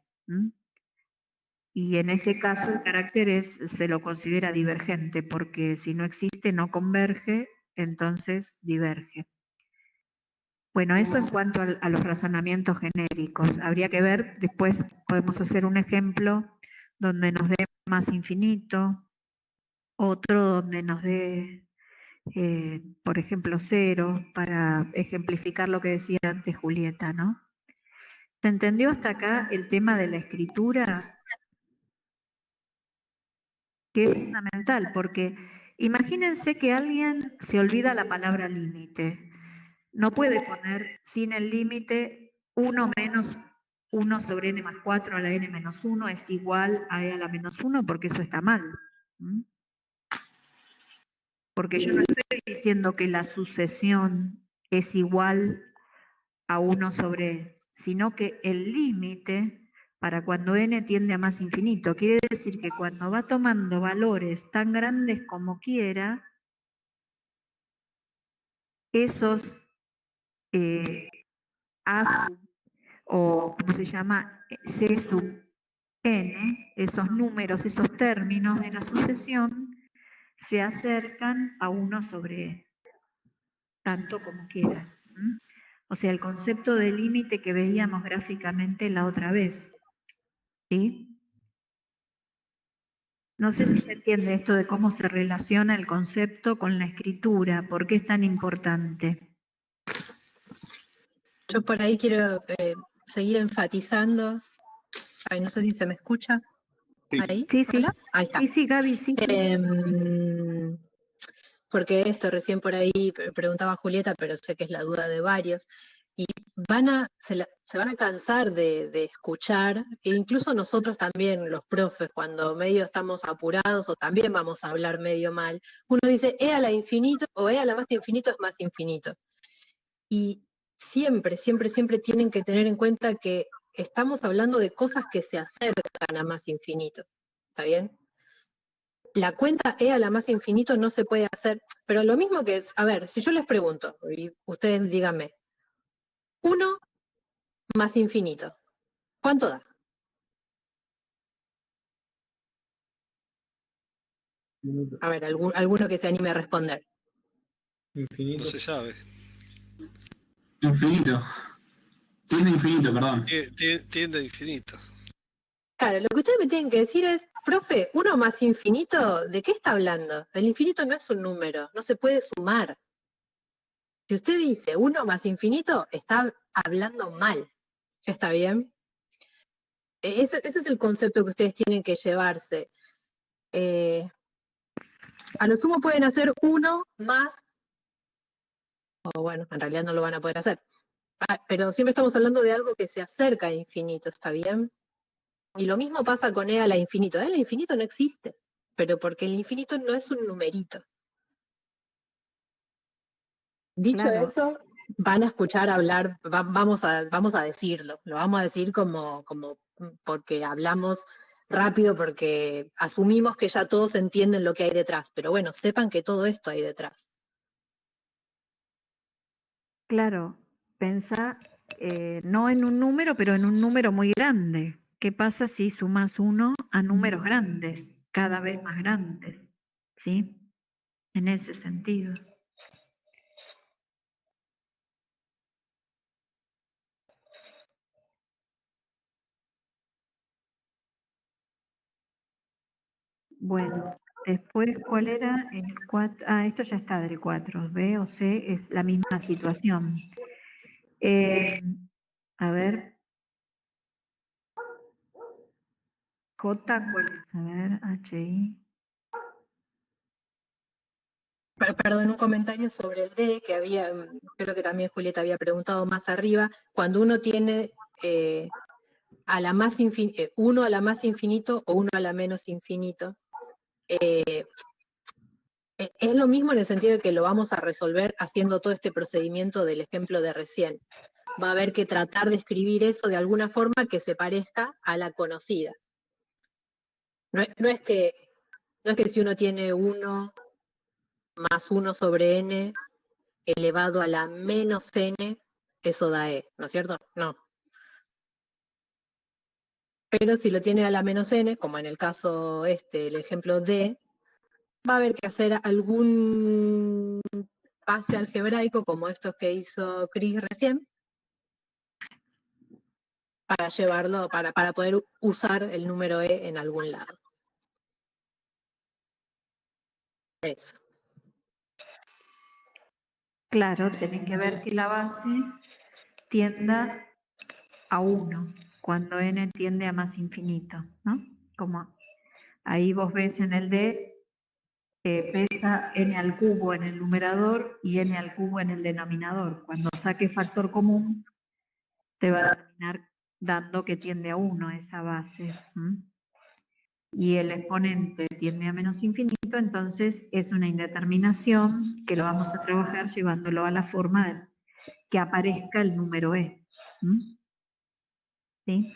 Y en ese caso el carácter se lo considera divergente, porque si no existe, no converge, entonces diverge. Bueno, eso en cuanto a los razonamientos genéricos. Habría que ver, después podemos hacer un ejemplo donde nos dé más infinito, otro donde nos dé, por ejemplo, 0, para ejemplificar lo que decía antes Julieta, ¿no? ¿Se entendió hasta acá el tema de la escritura? Que es fundamental, porque imagínense que alguien se olvida la palabra límite. No puede poner sin el límite 1 menos 1 sobre n más 4 a la n menos 1 es igual a e a la menos 1, porque eso está mal. Porque yo no estoy diciendo que la sucesión es igual a 1 sobre e, sino que el límite para cuando n tiende a más infinito, quiere decir que cuando va tomando valores tan grandes como quiera, esos A sub, o como se llama, C sub n, esos números, esos términos de la sucesión, se acercan a 1 sobre e, tanto como quiera. O sea, el concepto de límite que veíamos gráficamente la otra vez. ¿Sí? No sé si se entiende esto de cómo se relaciona el concepto con la escritura, por qué es tan importante.
Yo por ahí quiero seguir enfatizando. Ay, no sé si se me escucha.
Sí.
¿Ahí?
Sí, sí.
¿Hola? Ahí está.
Sí, Gaby, sí.
Porque esto recién por ahí preguntaba Julieta, pero sé que es la duda de varios, y se van a cansar de escuchar, e incluso nosotros también, los profes, cuando medio estamos apurados o también vamos a hablar medio mal, uno dice, e a la infinito o e a la más infinito es más infinito. Y siempre, siempre, siempre tienen que tener en cuenta que estamos hablando de cosas que se acercan a más infinito. ¿Está bien? La cuenta e a la más infinito no se puede hacer, pero lo mismo que es, a ver, si yo les pregunto, y ustedes díganme, 1 más infinito, ¿cuánto da? A ver, alguno que se anime a responder.
Infinito.
No se sabe.
Infinito. Tiende a infinito, perdón.
Tiende a infinito.
Claro, lo que ustedes me tienen que decir es, profe, 1 más infinito, ¿de qué está hablando? El infinito no es un número, no se puede sumar. Si usted dice 1 más infinito, está hablando mal. ¿Está bien? Ese es el concepto que ustedes tienen que llevarse. A lo sumo pueden hacer 1 más, o bueno, en realidad no lo van a poder hacer. Pero siempre estamos hablando de algo que se acerca a infinito, ¿está bien? Y lo mismo pasa con e a la infinito. E a la infinito no existe, pero porque el infinito no es un numerito. Dicho
Claro.
eso, van a escuchar hablar, vamos a decirlo, lo vamos a decir como porque hablamos rápido, porque asumimos que ya todos entienden lo que hay detrás, pero bueno, sepan que todo esto hay detrás.
Claro, pensá no en un número, pero en un número muy grande. ¿Qué pasa si sumas 1 a números grandes, cada vez más grandes? ¿Sí? En ese sentido. Bueno, después, ¿cuál era el 4? Ah, esto ya está del 4. B o C es la misma situación. A ver. J, ¿cuál es? A ver, HI.
Perdón, un comentario sobre el D, que había, creo que también Julieta había preguntado más arriba, cuando uno tiene a la más 1 a la más infinito o 1 a la menos infinito, es lo mismo en el sentido de que lo vamos a resolver haciendo todo este procedimiento del ejemplo de recién. Va a haber que tratar de escribir eso de alguna forma que se parezca a la conocida. No es que si uno tiene 1 más 1 sobre n elevado a la menos n, eso da e, ¿no es cierto? No. Pero si lo tiene a la menos n, como en el caso el ejemplo D, va a haber que hacer algún pase algebraico como estos que hizo Chris recién, para llevarlo, para poder usar el número e en algún lado. Eso.
Claro, tenés que ver que la base tienda a 1, cuando n tiende a más infinito, ¿no? Como ahí vos ves en el D, pesa n al cubo en el numerador y n al cubo en el denominador. Cuando saques factor común, te va a terminar dando que tiende a 1 esa base. Y el exponente tiende a menos infinito, entonces es una indeterminación que lo vamos a trabajar llevándolo a la forma de que aparezca el número e. ¿Sí?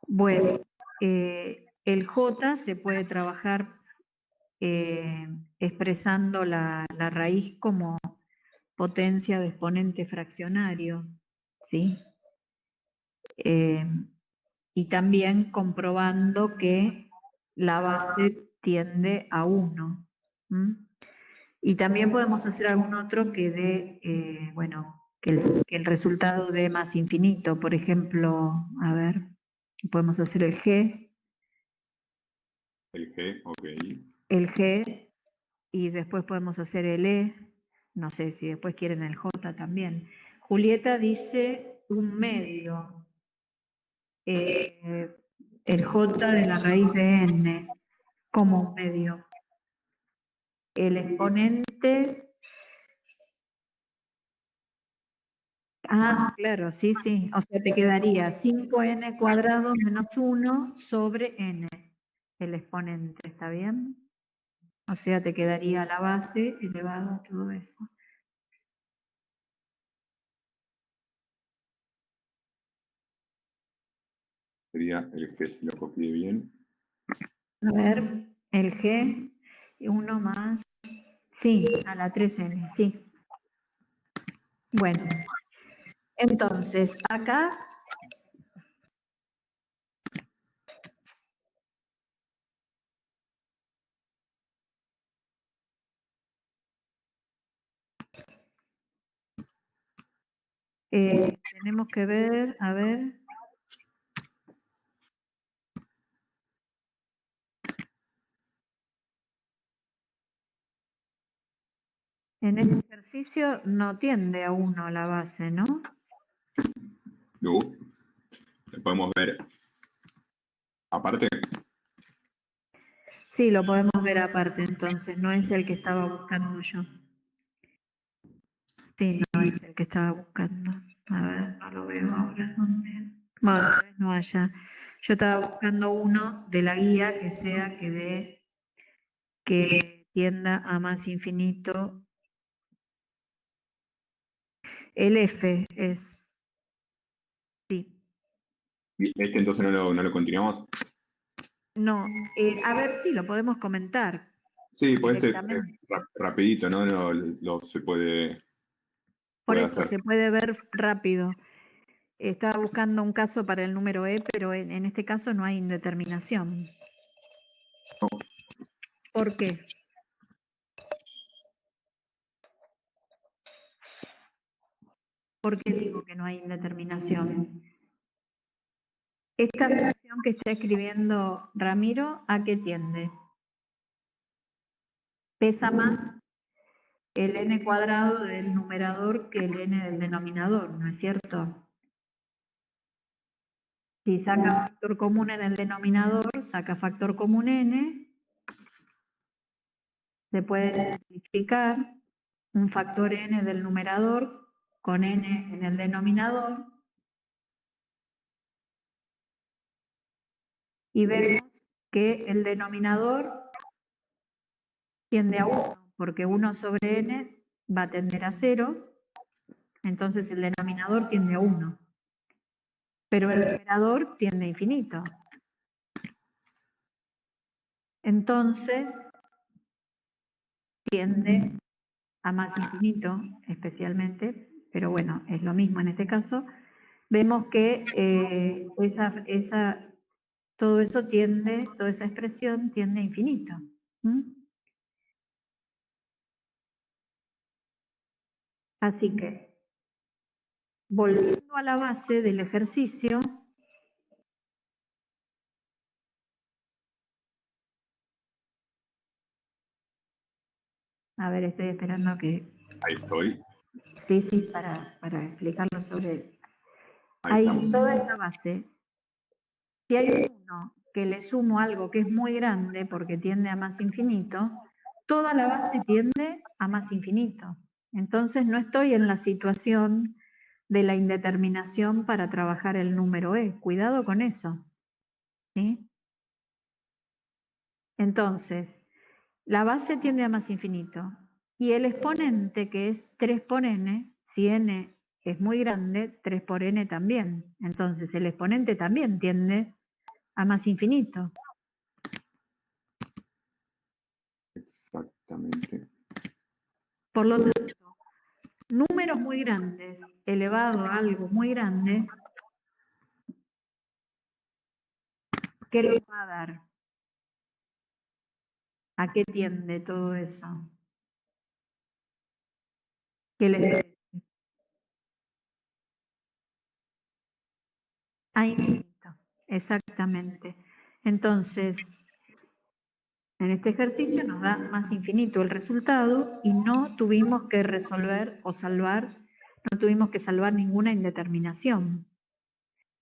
Bueno, el j se puede trabajar expresando la raíz como potencia de exponente fraccionario, ¿sí? Y también comprobando que la base tiende a 1. Y también podemos hacer algún otro que dé, bueno, que el resultado dé más infinito. Por ejemplo, a ver, podemos hacer el G,
El G, ok.
el G, y después podemos hacer el E, no sé si después quieren el J también. Julieta dice un medio, el J de la raíz de n como un medio. El exponente, claro, sí, sí, o sea, te quedaría 5n cuadrado menos 1 sobre n, el exponente, ¿está bien? O sea, te quedaría la base elevado a todo eso.
Sería el G si lo copié bien.
A ver, el G, y uno más, sí, a la 3n, sí. Bueno, entonces, acá tenemos que ver, a ver. En este ejercicio no tiende a 1 la base, ¿no?
Luego, lo podemos ver aparte.
Sí, lo podemos ver aparte entonces, no es el que estaba buscando yo. Sí, no es el que estaba buscando. A ver, no lo veo ahora. ¿Dónde? Bueno, tal vez no haya. Yo estaba buscando uno de la guía que sea que tienda a más infinito. El F es, sí.
Este entonces no lo continuamos.
No, a ver si lo podemos comentar
Sí, pues este
directamente.
rapidito, ¿no? Se
Por
puede
eso
hacer.
se puede ver rápido. Estaba buscando un caso para el número E, pero en este caso no hay indeterminación. ¿Por qué? ¿Por qué digo que no hay indeterminación? Esta versión que está escribiendo Ramiro, ¿a qué tiende? Pesa más el n cuadrado del numerador que el n del denominador, ¿no es cierto? Si saca factor común en el denominador, saca factor común n, se puede simplificar un factor n del numerador con n en el denominador y vemos que el denominador tiende a 1, porque 1 sobre n va a tender a 0, entonces el denominador tiende a 1, pero el numerador tiende a infinito. Entonces tiende a más infinito, especialmente, pero bueno, es lo mismo en este caso. Vemos que todo eso tiende, toda esa expresión tiende a infinito. Así que, volviendo a la base del ejercicio, a ver, estoy esperando que...
Ahí estoy.
Sí, sí, para explicarlo sobre...
Ahí estamos.
Toda esa base, si hay uno que le sumo algo que es muy grande porque tiende a más infinito, toda la base tiende a más infinito. Entonces no estoy en la situación de la indeterminación para trabajar el número E. Cuidado con eso. ¿Sí? Entonces, la base tiende a más infinito. Y el exponente, que es 3 por n, si n es muy grande, 3 por n también. Entonces, el exponente también tiende a más infinito.
Exactamente.
Por lo tanto, números muy grandes elevado a algo muy grande, ¿qué le va a dar? ¿A qué tiende todo eso? ¿Qué le parece? A infinito, exactamente. Entonces, En este ejercicio nos da más infinito el resultado y no tuvimos que resolver o salvar, no tuvimos que salvar ninguna indeterminación.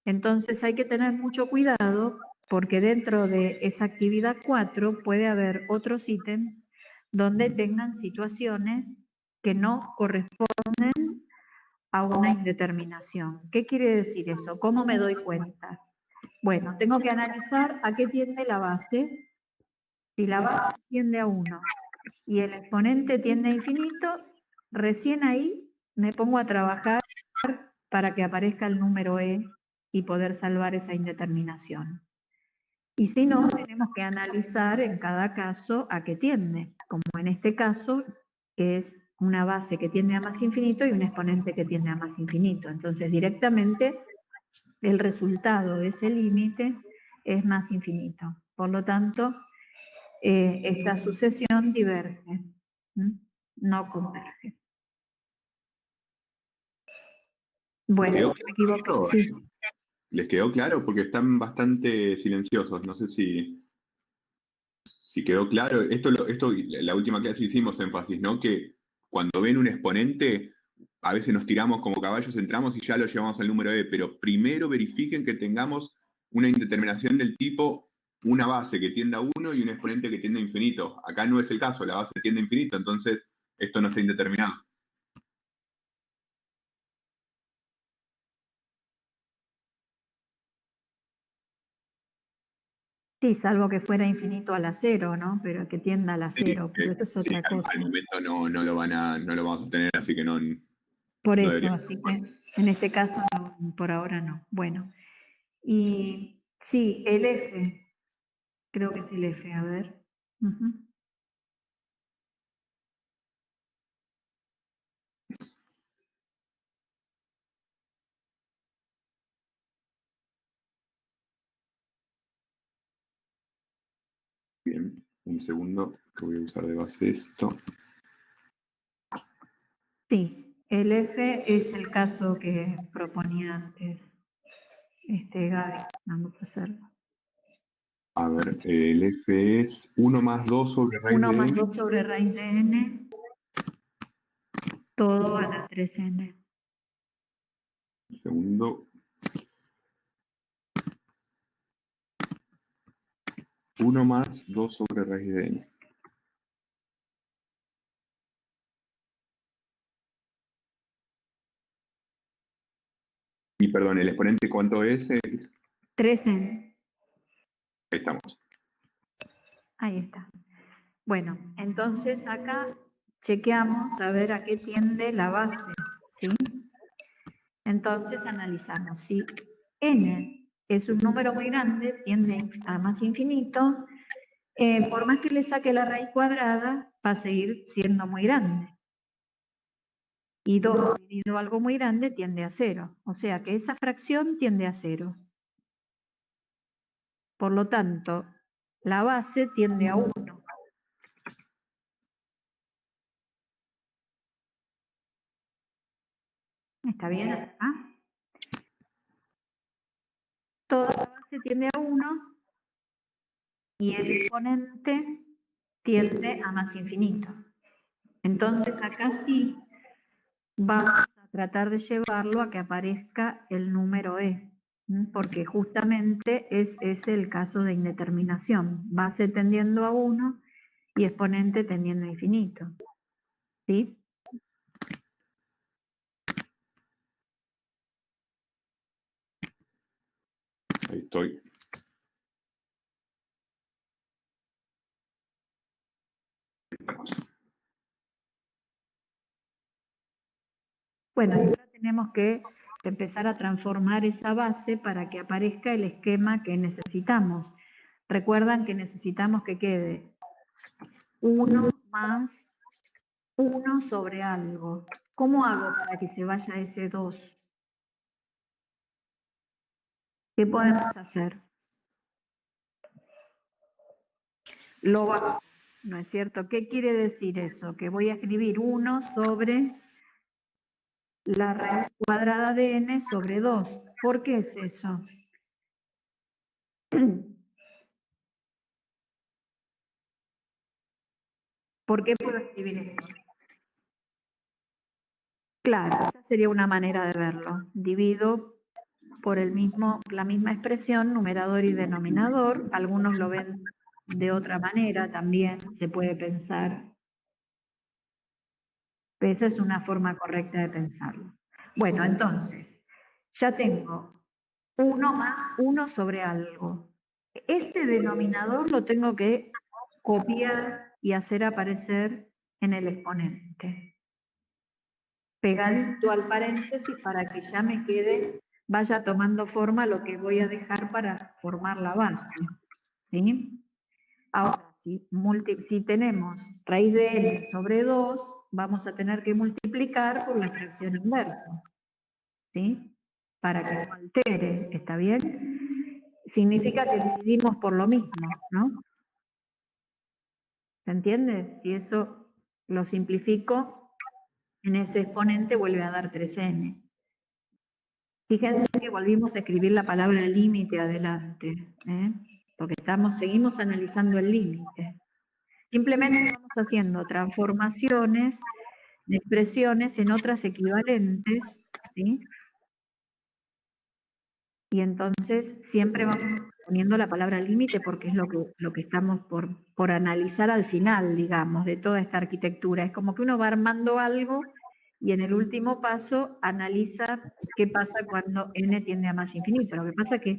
Entonces hay que tener mucho cuidado porque dentro de esa actividad 4 puede haber otros ítems donde tengan situaciones que no corresponden a una indeterminación. ¿Qué quiere decir eso? ¿Cómo me doy cuenta? Bueno, tengo que analizar a qué tiende la base. Si la base tiende a 1 y el exponente tiende a infinito, recién ahí me pongo a trabajar para que aparezca el número e y poder salvar esa indeterminación. Y si no, tenemos que analizar en cada caso a qué tiende, como en este caso, que es una base que tiende a más infinito y un exponente que tiende a más infinito. Entonces, directamente, el resultado de ese límite es más infinito. Por lo tanto, esta sucesión diverge, no converge. Bueno, me equivoqué. Sí.
¿Les quedó claro? Porque están bastante silenciosos. No sé si quedó claro. Esto, la última clase hicimos énfasis, ¿no? Que cuando ven un exponente, a veces nos tiramos como caballos, entramos y ya lo llevamos al número e, pero primero verifiquen que tengamos una indeterminación del tipo una base que tienda a 1 y un exponente que tiende a infinito. Acá no es el caso, la base tiende a infinito, entonces esto no está indeterminado.
Sí, salvo que fuera infinito a la 0, ¿no? Pero que tienda a la 0, pero esto es otra cosa.
Al momento no lo vamos a tener, así que no.
Por
no
eso,
debería.
así que en este caso no, por ahora no. Bueno, y sí, el F, creo que es el F, a ver.
Bien, un segundo, que voy a usar de base esto.
Sí, el F es el caso que proponía antes Gaby. Vamos a hacerlo.
A ver, el F es 1 más 2 sobre raíz de
1 más
n.
2 sobre raíz de n, todo a la 3n.
Un segundo. 1 más 2 sobre raíz de n. Y perdón, ¿el exponente cuánto es?
3n.
Ahí estamos.
Ahí está. Bueno, entonces acá chequeamos a ver a qué tiende la base, ¿sí? Entonces analizamos si n es un número muy grande, tiende a más infinito, por más que le saque la raíz cuadrada, va a seguir siendo muy grande. Y 2 dividido algo muy grande tiende a 0. O sea que esa fracción tiende a 0. Por lo tanto, la base tiende a 1. ¿Está bien acá? Toda la base tiende a 1 y el exponente tiende a más infinito. Entonces acá sí vamos a tratar de llevarlo a que aparezca el número e, porque justamente es el caso de indeterminación, base tendiendo a 1 y exponente tendiendo a infinito. ¿Sí?
Ahí estoy.
Bueno, ahora tenemos que empezar a transformar esa base para que aparezca el esquema que necesitamos. Recuerdan que necesitamos que quede 1 más 1 sobre algo. ¿Cómo hago para que se vaya ese 2? ¿Qué podemos hacer? Lo bajo, ¿no es cierto? ¿Qué quiere decir eso? Que voy a escribir 1 sobre la raíz cuadrada de n sobre 2. ¿Por qué es eso? ¿Por qué puedo escribir eso? Claro, esa sería una manera de verlo. Divido por la misma expresión, numerador y denominador. Algunos lo ven de otra manera también, se puede pensar. Esa es una forma correcta de pensarlo. Bueno, entonces, ya tengo 1 más 1 sobre algo. Ese denominador lo tengo que copiar y hacer aparecer en el exponente. Pegadito al paréntesis para que ya me quede, vaya tomando forma lo que voy a dejar para formar la base. ¿Sí? Ahora, si tenemos raíz de n sobre 2, vamos a tener que multiplicar por la fracción inversa. ¿Sí? Para que no altere, ¿está bien? Significa que dividimos por lo mismo, ¿no? ¿Se entiende? Si eso lo simplifico, en ese exponente vuelve a dar 3n. Fíjense que volvimos a escribir la palabra límite adelante, porque seguimos analizando el límite. Simplemente vamos haciendo transformaciones de expresiones en otras equivalentes, ¿sí? Y entonces siempre vamos poniendo la palabra límite porque es lo que estamos por analizar al final, digamos, de toda esta arquitectura. Es como que uno va armando algo y en el último paso analiza qué pasa cuando n tiende a más infinito. Lo que pasa es que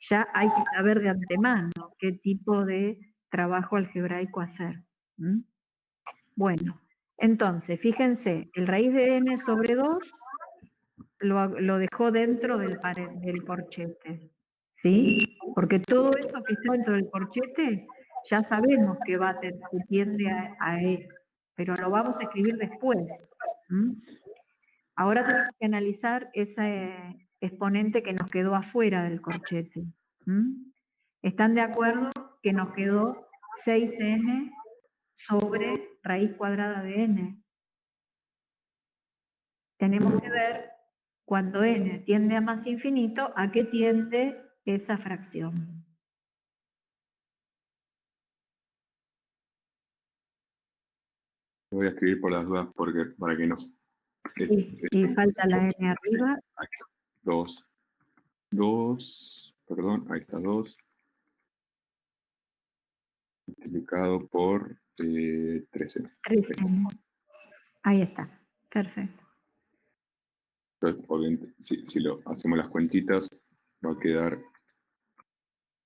ya hay que saber de antemano qué tipo de trabajo algebraico hacer. Bueno, entonces, fíjense, el raíz de n sobre 2 lo dejó dentro del corchete, ¿sí? Porque todo eso que está dentro del corchete, ya sabemos que tiende a E, pero lo vamos a escribir después. Ahora tenemos que analizar ese exponente que nos quedó afuera del corchete. ¿Están de acuerdo que nos quedó 6n sobre raíz cuadrada de n? Tenemos que ver, cuando n tiende a más infinito, ¿a qué tiende esa fracción?
Lo voy a escribir por las dudas para que no.
Y falta la n arriba.
2, perdón, ahí está 2. Multiplicado por 13.
13. Ahí está, perfecto.
Entonces, obviamente, si lo hacemos las cuentitas, va a quedar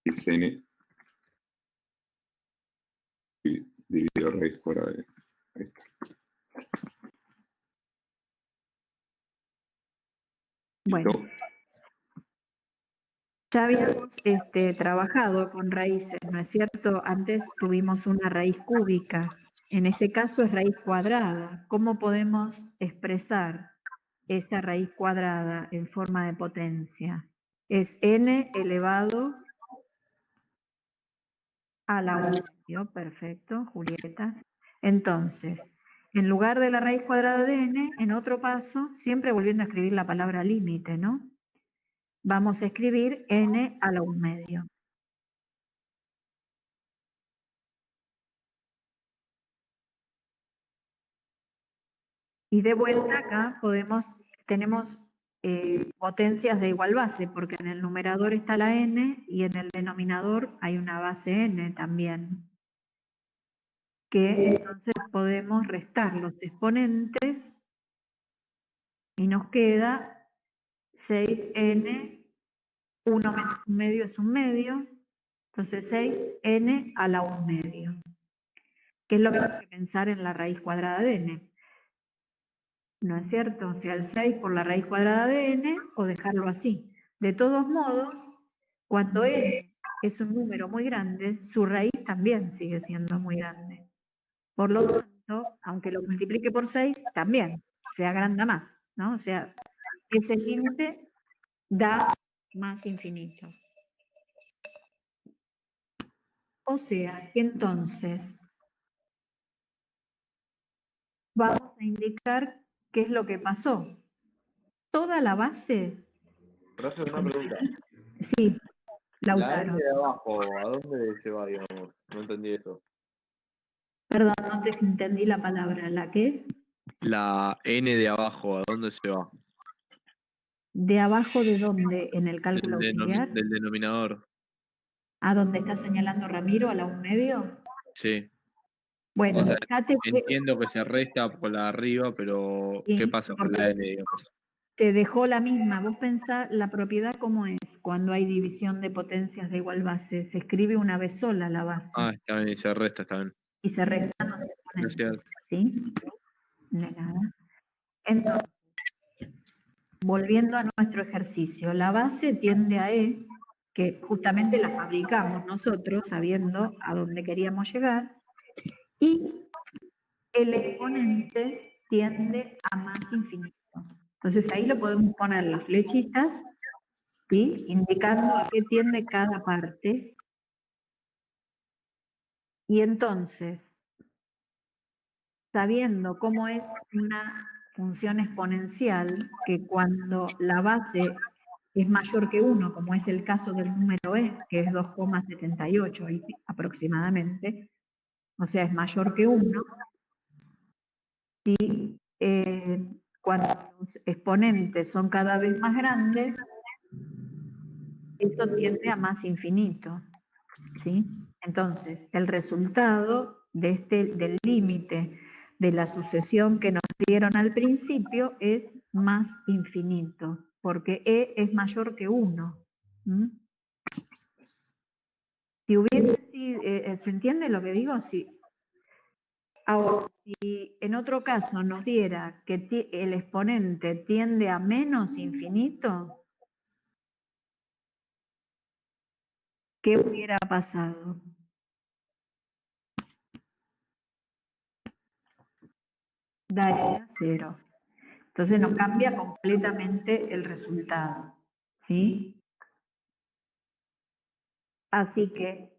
10n dividido raíz cuadrada de. Ahí está.
Bueno, ya habíamos trabajado con raíces, ¿no es cierto? Antes tuvimos una raíz cúbica, en ese caso es raíz cuadrada. ¿Cómo podemos expresar esa raíz cuadrada en forma de potencia? Es n elevado a la 1, perfecto, Julieta. Entonces, en lugar de la raíz cuadrada de n, en otro paso, siempre volviendo a escribir la palabra límite, ¿no? Vamos a escribir n a la 1/2. Y de vuelta acá tenemos potencias de igual base, porque en el numerador está la n y en el denominador hay una base n también. Que entonces podemos restar los exponentes y nos queda 6n, 1 menos 1/2 es 1/2, entonces 6n a la 1/2. ¿Qué es lo que hay que pensar en la raíz cuadrada de n? ¿No es cierto? O sea, el 6 por la raíz cuadrada de n o dejarlo así. De todos modos, cuando n es un número muy grande, su raíz también sigue siendo muy grande. Por lo tanto, aunque lo multiplique por 6, también se agranda más, ¿no? O sea, ese límite da más infinito. O sea, que entonces vamos a indicar qué es lo que pasó. Toda la base...
Rafa, una pregunta.
Sí,
La
Lautaro.
N de abajo, ¿a dónde se va, digamos? No entendí eso.
Perdón, no te entendí la palabra. ¿La qué?
La n de abajo, ¿a dónde se va?
¿De abajo de dónde? ¿En el cálculo auxiliar?
Del denominador.
¿A dónde está señalando Ramiro? ¿A la 1/2?
Sí.
Bueno,
O sea,
fíjate que
entiendo que se resta por la de arriba, pero ¿qué
sí,
pasa con
porque
la n, digamos?
te dejó la misma. Vos pensás la propiedad cómo es cuando hay división de potencias de igual base. Se escribe una vez sola la base
Ah, está bien, y se resta, está bien.
y se restan los
Gracias.
exponentes, ¿sí? De nada. Entonces, volviendo a nuestro ejercicio, la base tiende a E, que justamente la fabricamos nosotros sabiendo a dónde queríamos llegar, y el exponente tiende a más infinito. Entonces ahí lo podemos poner las flechitas, ¿sí? Indicando a qué tiende cada parte. Y entonces, sabiendo cómo es una función exponencial, que cuando la base es mayor que 1, como es el caso del número e, que es 2,78 aproximadamente, o sea, es mayor que 1, cuando los exponentes son cada vez más grandes, esto tiende a más infinito, ¿sí? Entonces, el resultado del límite de la sucesión que nos dieron al principio es más infinito, porque e es mayor que 1. Si hubiese sido, ¿se entiende lo que digo? Sí. Ahora, si en otro caso nos diera que el exponente tiende a menos infinito, ¿qué hubiera pasado? Daría 0. Entonces nos cambia completamente el resultado, ¿sí? Así que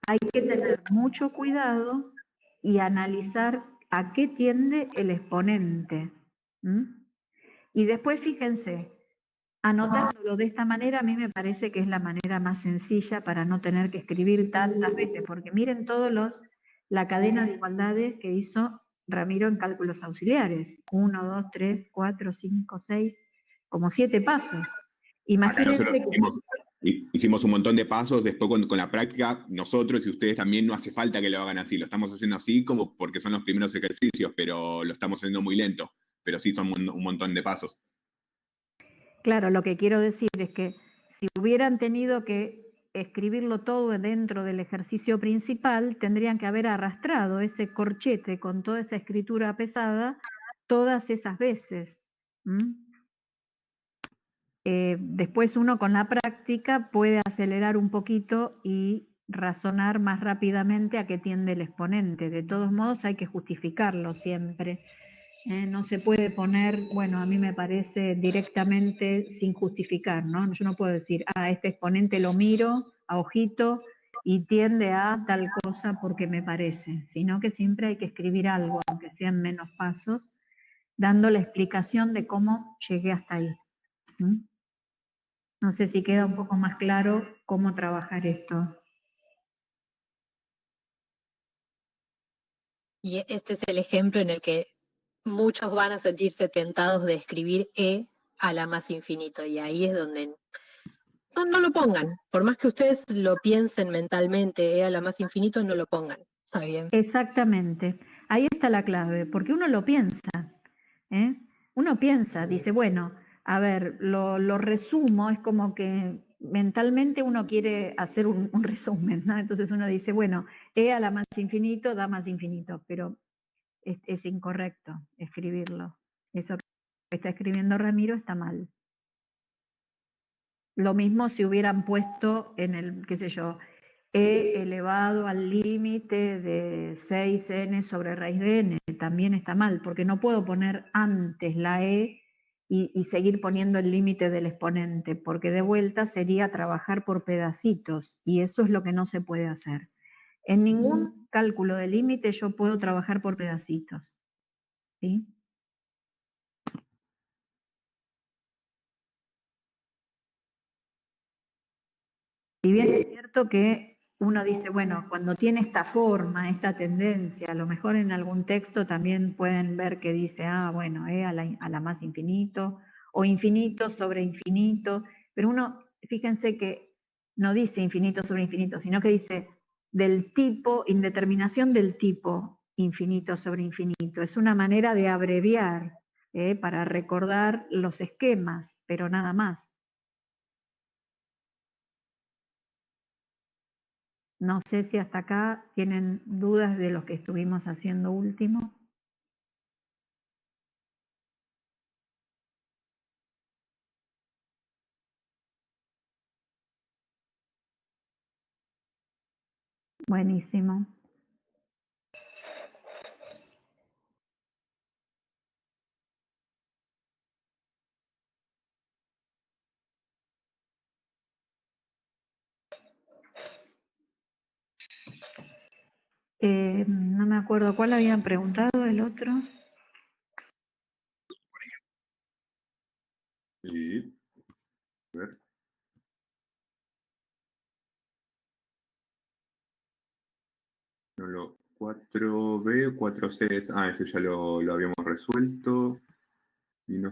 hay que tener mucho cuidado y analizar a qué tiende el exponente. Y después fíjense, anotándolo de esta manera a mí me parece que es la manera más sencilla para no tener que escribir tantas veces, porque miren la cadena de igualdades que hizo Ramiro en cálculos auxiliares. 1, 2, 3, 4, 5, 6, como 7 pasos.
Acá nosotros
Imagínense que...
hicimos un montón de pasos, después con la práctica, nosotros y ustedes también no hace falta que lo hagan así, lo estamos haciendo así como porque son los primeros ejercicios, pero lo estamos haciendo muy lento, pero sí son un montón de pasos.
Claro, lo que quiero decir es que si hubieran tenido que escribirlo todo dentro del ejercicio principal, tendrían que haber arrastrado ese corchete con toda esa escritura pesada todas esas veces. Después uno con la práctica puede acelerar un poquito y razonar más rápidamente a qué tiende el exponente. De todos modos hay que justificarlo siempre. No se puede poner, bueno, a mí me parece directamente sin justificar, ¿no? Yo no puedo decir, este exponente lo miro a ojito y tiende a tal cosa porque me parece, sino que siempre hay que escribir algo, aunque sean menos pasos, dando la explicación de cómo llegué hasta ahí. No sé si queda un poco más claro cómo trabajar esto.
Y este es el ejemplo en el que muchos van a sentirse tentados de escribir e a la más infinito, y ahí es donde no lo pongan. Por más que ustedes lo piensen mentalmente, e a la más infinito, no lo pongan. ¿Está bien?
Exactamente. Ahí está la clave, porque uno lo piensa. Uno piensa, dice, bueno, a ver, lo resumo, es como que mentalmente uno quiere hacer un resumen, ¿no? Entonces uno dice, bueno, e a la más infinito da más infinito, pero es incorrecto escribirlo. Eso que está escribiendo Ramiro está mal. Lo mismo si hubieran puesto en el, qué sé yo, e elevado al límite de 6n sobre raíz de n, también está mal, porque no puedo poner antes la e y seguir poniendo el límite del exponente, porque de vuelta sería trabajar por pedacitos, y eso es lo que no se puede hacer. En ningún cálculo de límite yo puedo trabajar por pedacitos, ¿sí? Si bien es cierto que uno dice, bueno, cuando tiene esta forma, esta tendencia, a lo mejor en algún texto también pueden ver que dice, bueno, a la más infinito, o infinito sobre infinito, pero uno, fíjense que no dice infinito sobre infinito, sino que dice del tipo, indeterminación del tipo infinito sobre infinito. Es una manera de abreviar, para recordar los esquemas, pero nada más. No sé si hasta acá tienen dudas de lo que estuvimos haciendo último. Buenísimo. No me acuerdo cuál habían preguntado el otro.
Sí. A ver. No, lo 4B o 4C es. Ese ya lo habíamos resuelto. Y no.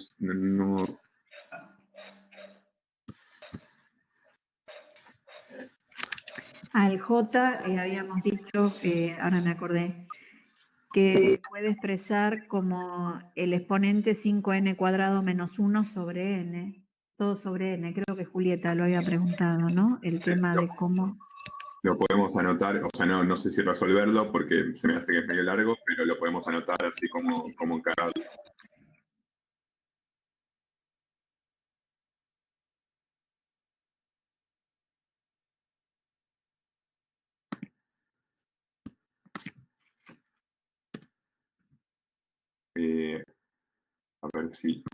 Al J habíamos dicho, ahora me acordé, que puede expresar como el exponente 5n cuadrado menos 1 sobre n, todo sobre n. Creo que Julieta lo había preguntado, ¿no? El tema de cómo...
Lo podemos anotar, o sea, no sé si resolverlo porque se me hace que es medio largo, pero lo podemos anotar así como encargado. A ver si.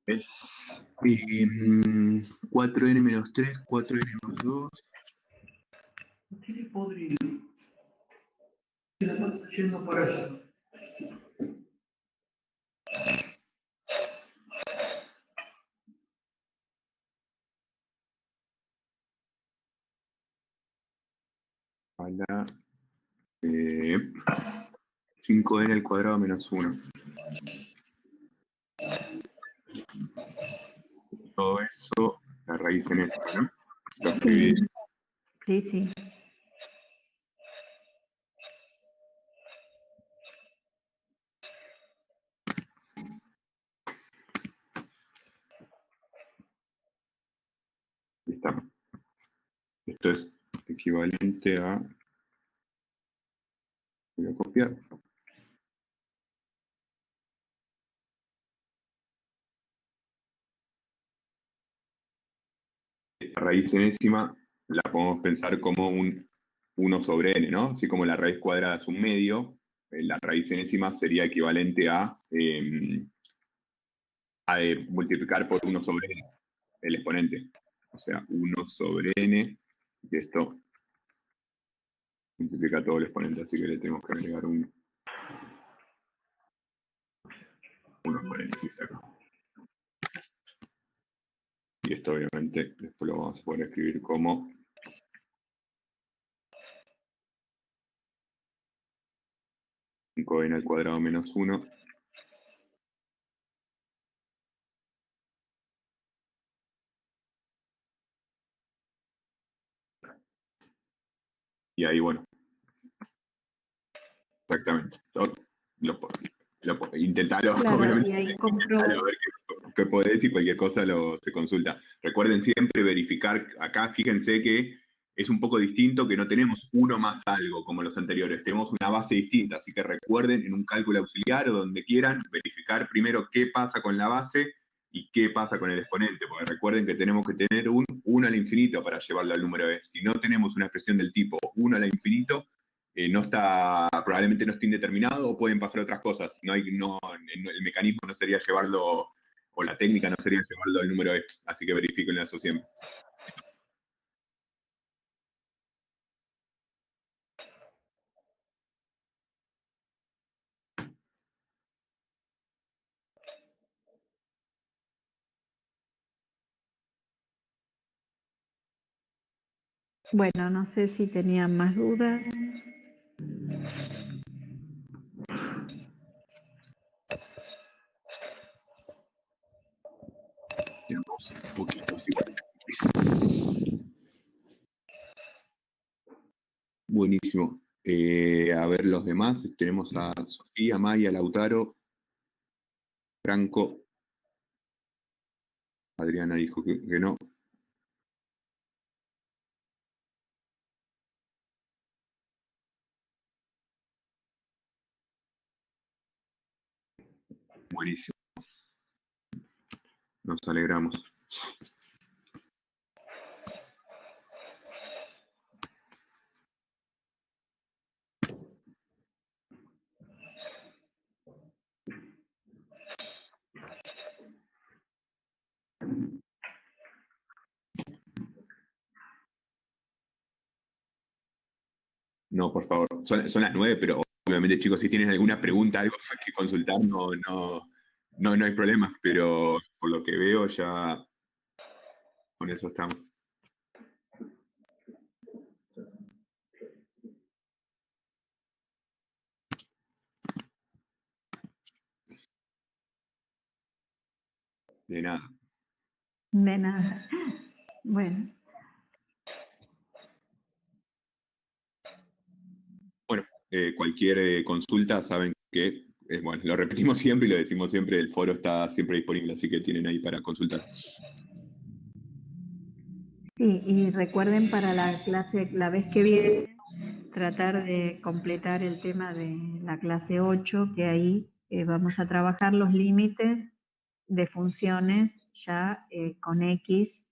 Es 4n menos 3, 4n menos 2.
Tiene podrido. Se la pasa yendo por allá.
A la 5n al cuadrado menos 1. Todo eso, la raíz en esto, ¿no? Lo escribí.
Sí, sí.
Ahí está. Esto es equivalente a. Voy a copiar. La raíz enésima la podemos pensar como un 1 sobre n, ¿no? Así como la raíz cuadrada es un medio, la raíz enésima sería equivalente a multiplicar por 1 sobre n, el exponente. O sea, 1 sobre n, y esto multiplica todo el exponente, así que le tenemos que agregar un 1 por n, si saca. Y esto obviamente después lo vamos a poder escribir como 5n al cuadrado menos 1. Y ahí, bueno, exactamente. Intentalo,
Claro,
obviamente,
y ahí
intentalo, a ver qué podés y cualquier cosa se consulta. Recuerden siempre verificar, acá fíjense que es un poco distinto, que no tenemos uno más algo como los anteriores, tenemos una base distinta, así que recuerden en un cálculo auxiliar o donde quieran, verificar primero qué pasa con la base y qué pasa con el exponente, porque recuerden que tenemos que tener un 1 al infinito para llevarlo al número e. Si no tenemos una expresión del tipo 1 al infinito, probablemente no esté indeterminado o pueden pasar otras cosas. El mecanismo no sería llevarlo, o la técnica no sería llevarlo al número e. Así que verifiquen eso siempre.
Bueno, no sé si tenían más dudas.
Tenemos un poquito, sí. Buenísimo. A ver los demás. Tenemos a Sofía, Maya, Lautaro, Franco. Adriana dijo que no. Buenísimo. Nos alegramos. No, por favor. Son las 9, pero obviamente, chicos, si tienen alguna pregunta, algo que consultar, no hay problemas, pero por lo que veo ya con eso estamos. De nada.
De nada. Bueno,
Bueno, cualquier consulta, saben que, bueno, lo repetimos siempre y lo decimos siempre, el foro está siempre disponible, así que tienen ahí para consultar.
sí, y recuerden para la clase, la vez que viene, tratar de completar el tema de la clase 8, que ahí vamos a trabajar los límites de funciones ya con X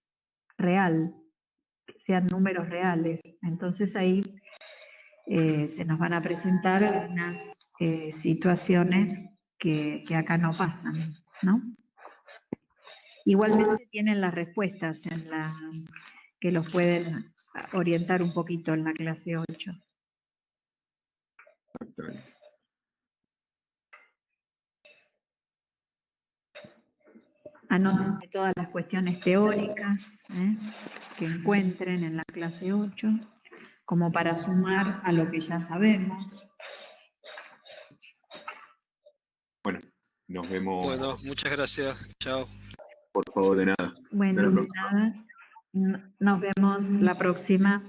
real, que sean números reales. Entonces ahí se nos van a presentar algunas situaciones que acá no pasan, ¿no? Igualmente tienen las respuestas que los pueden orientar un poquito en la clase 8.
Exactamente.
Anoten todas las cuestiones teóricas que encuentren en la clase 8, como para sumar a lo que ya sabemos.
Bueno, nos vemos.
Bueno, muchas gracias. Chao.
Por favor, de nada.
Bueno, de nada. Nos vemos la próxima.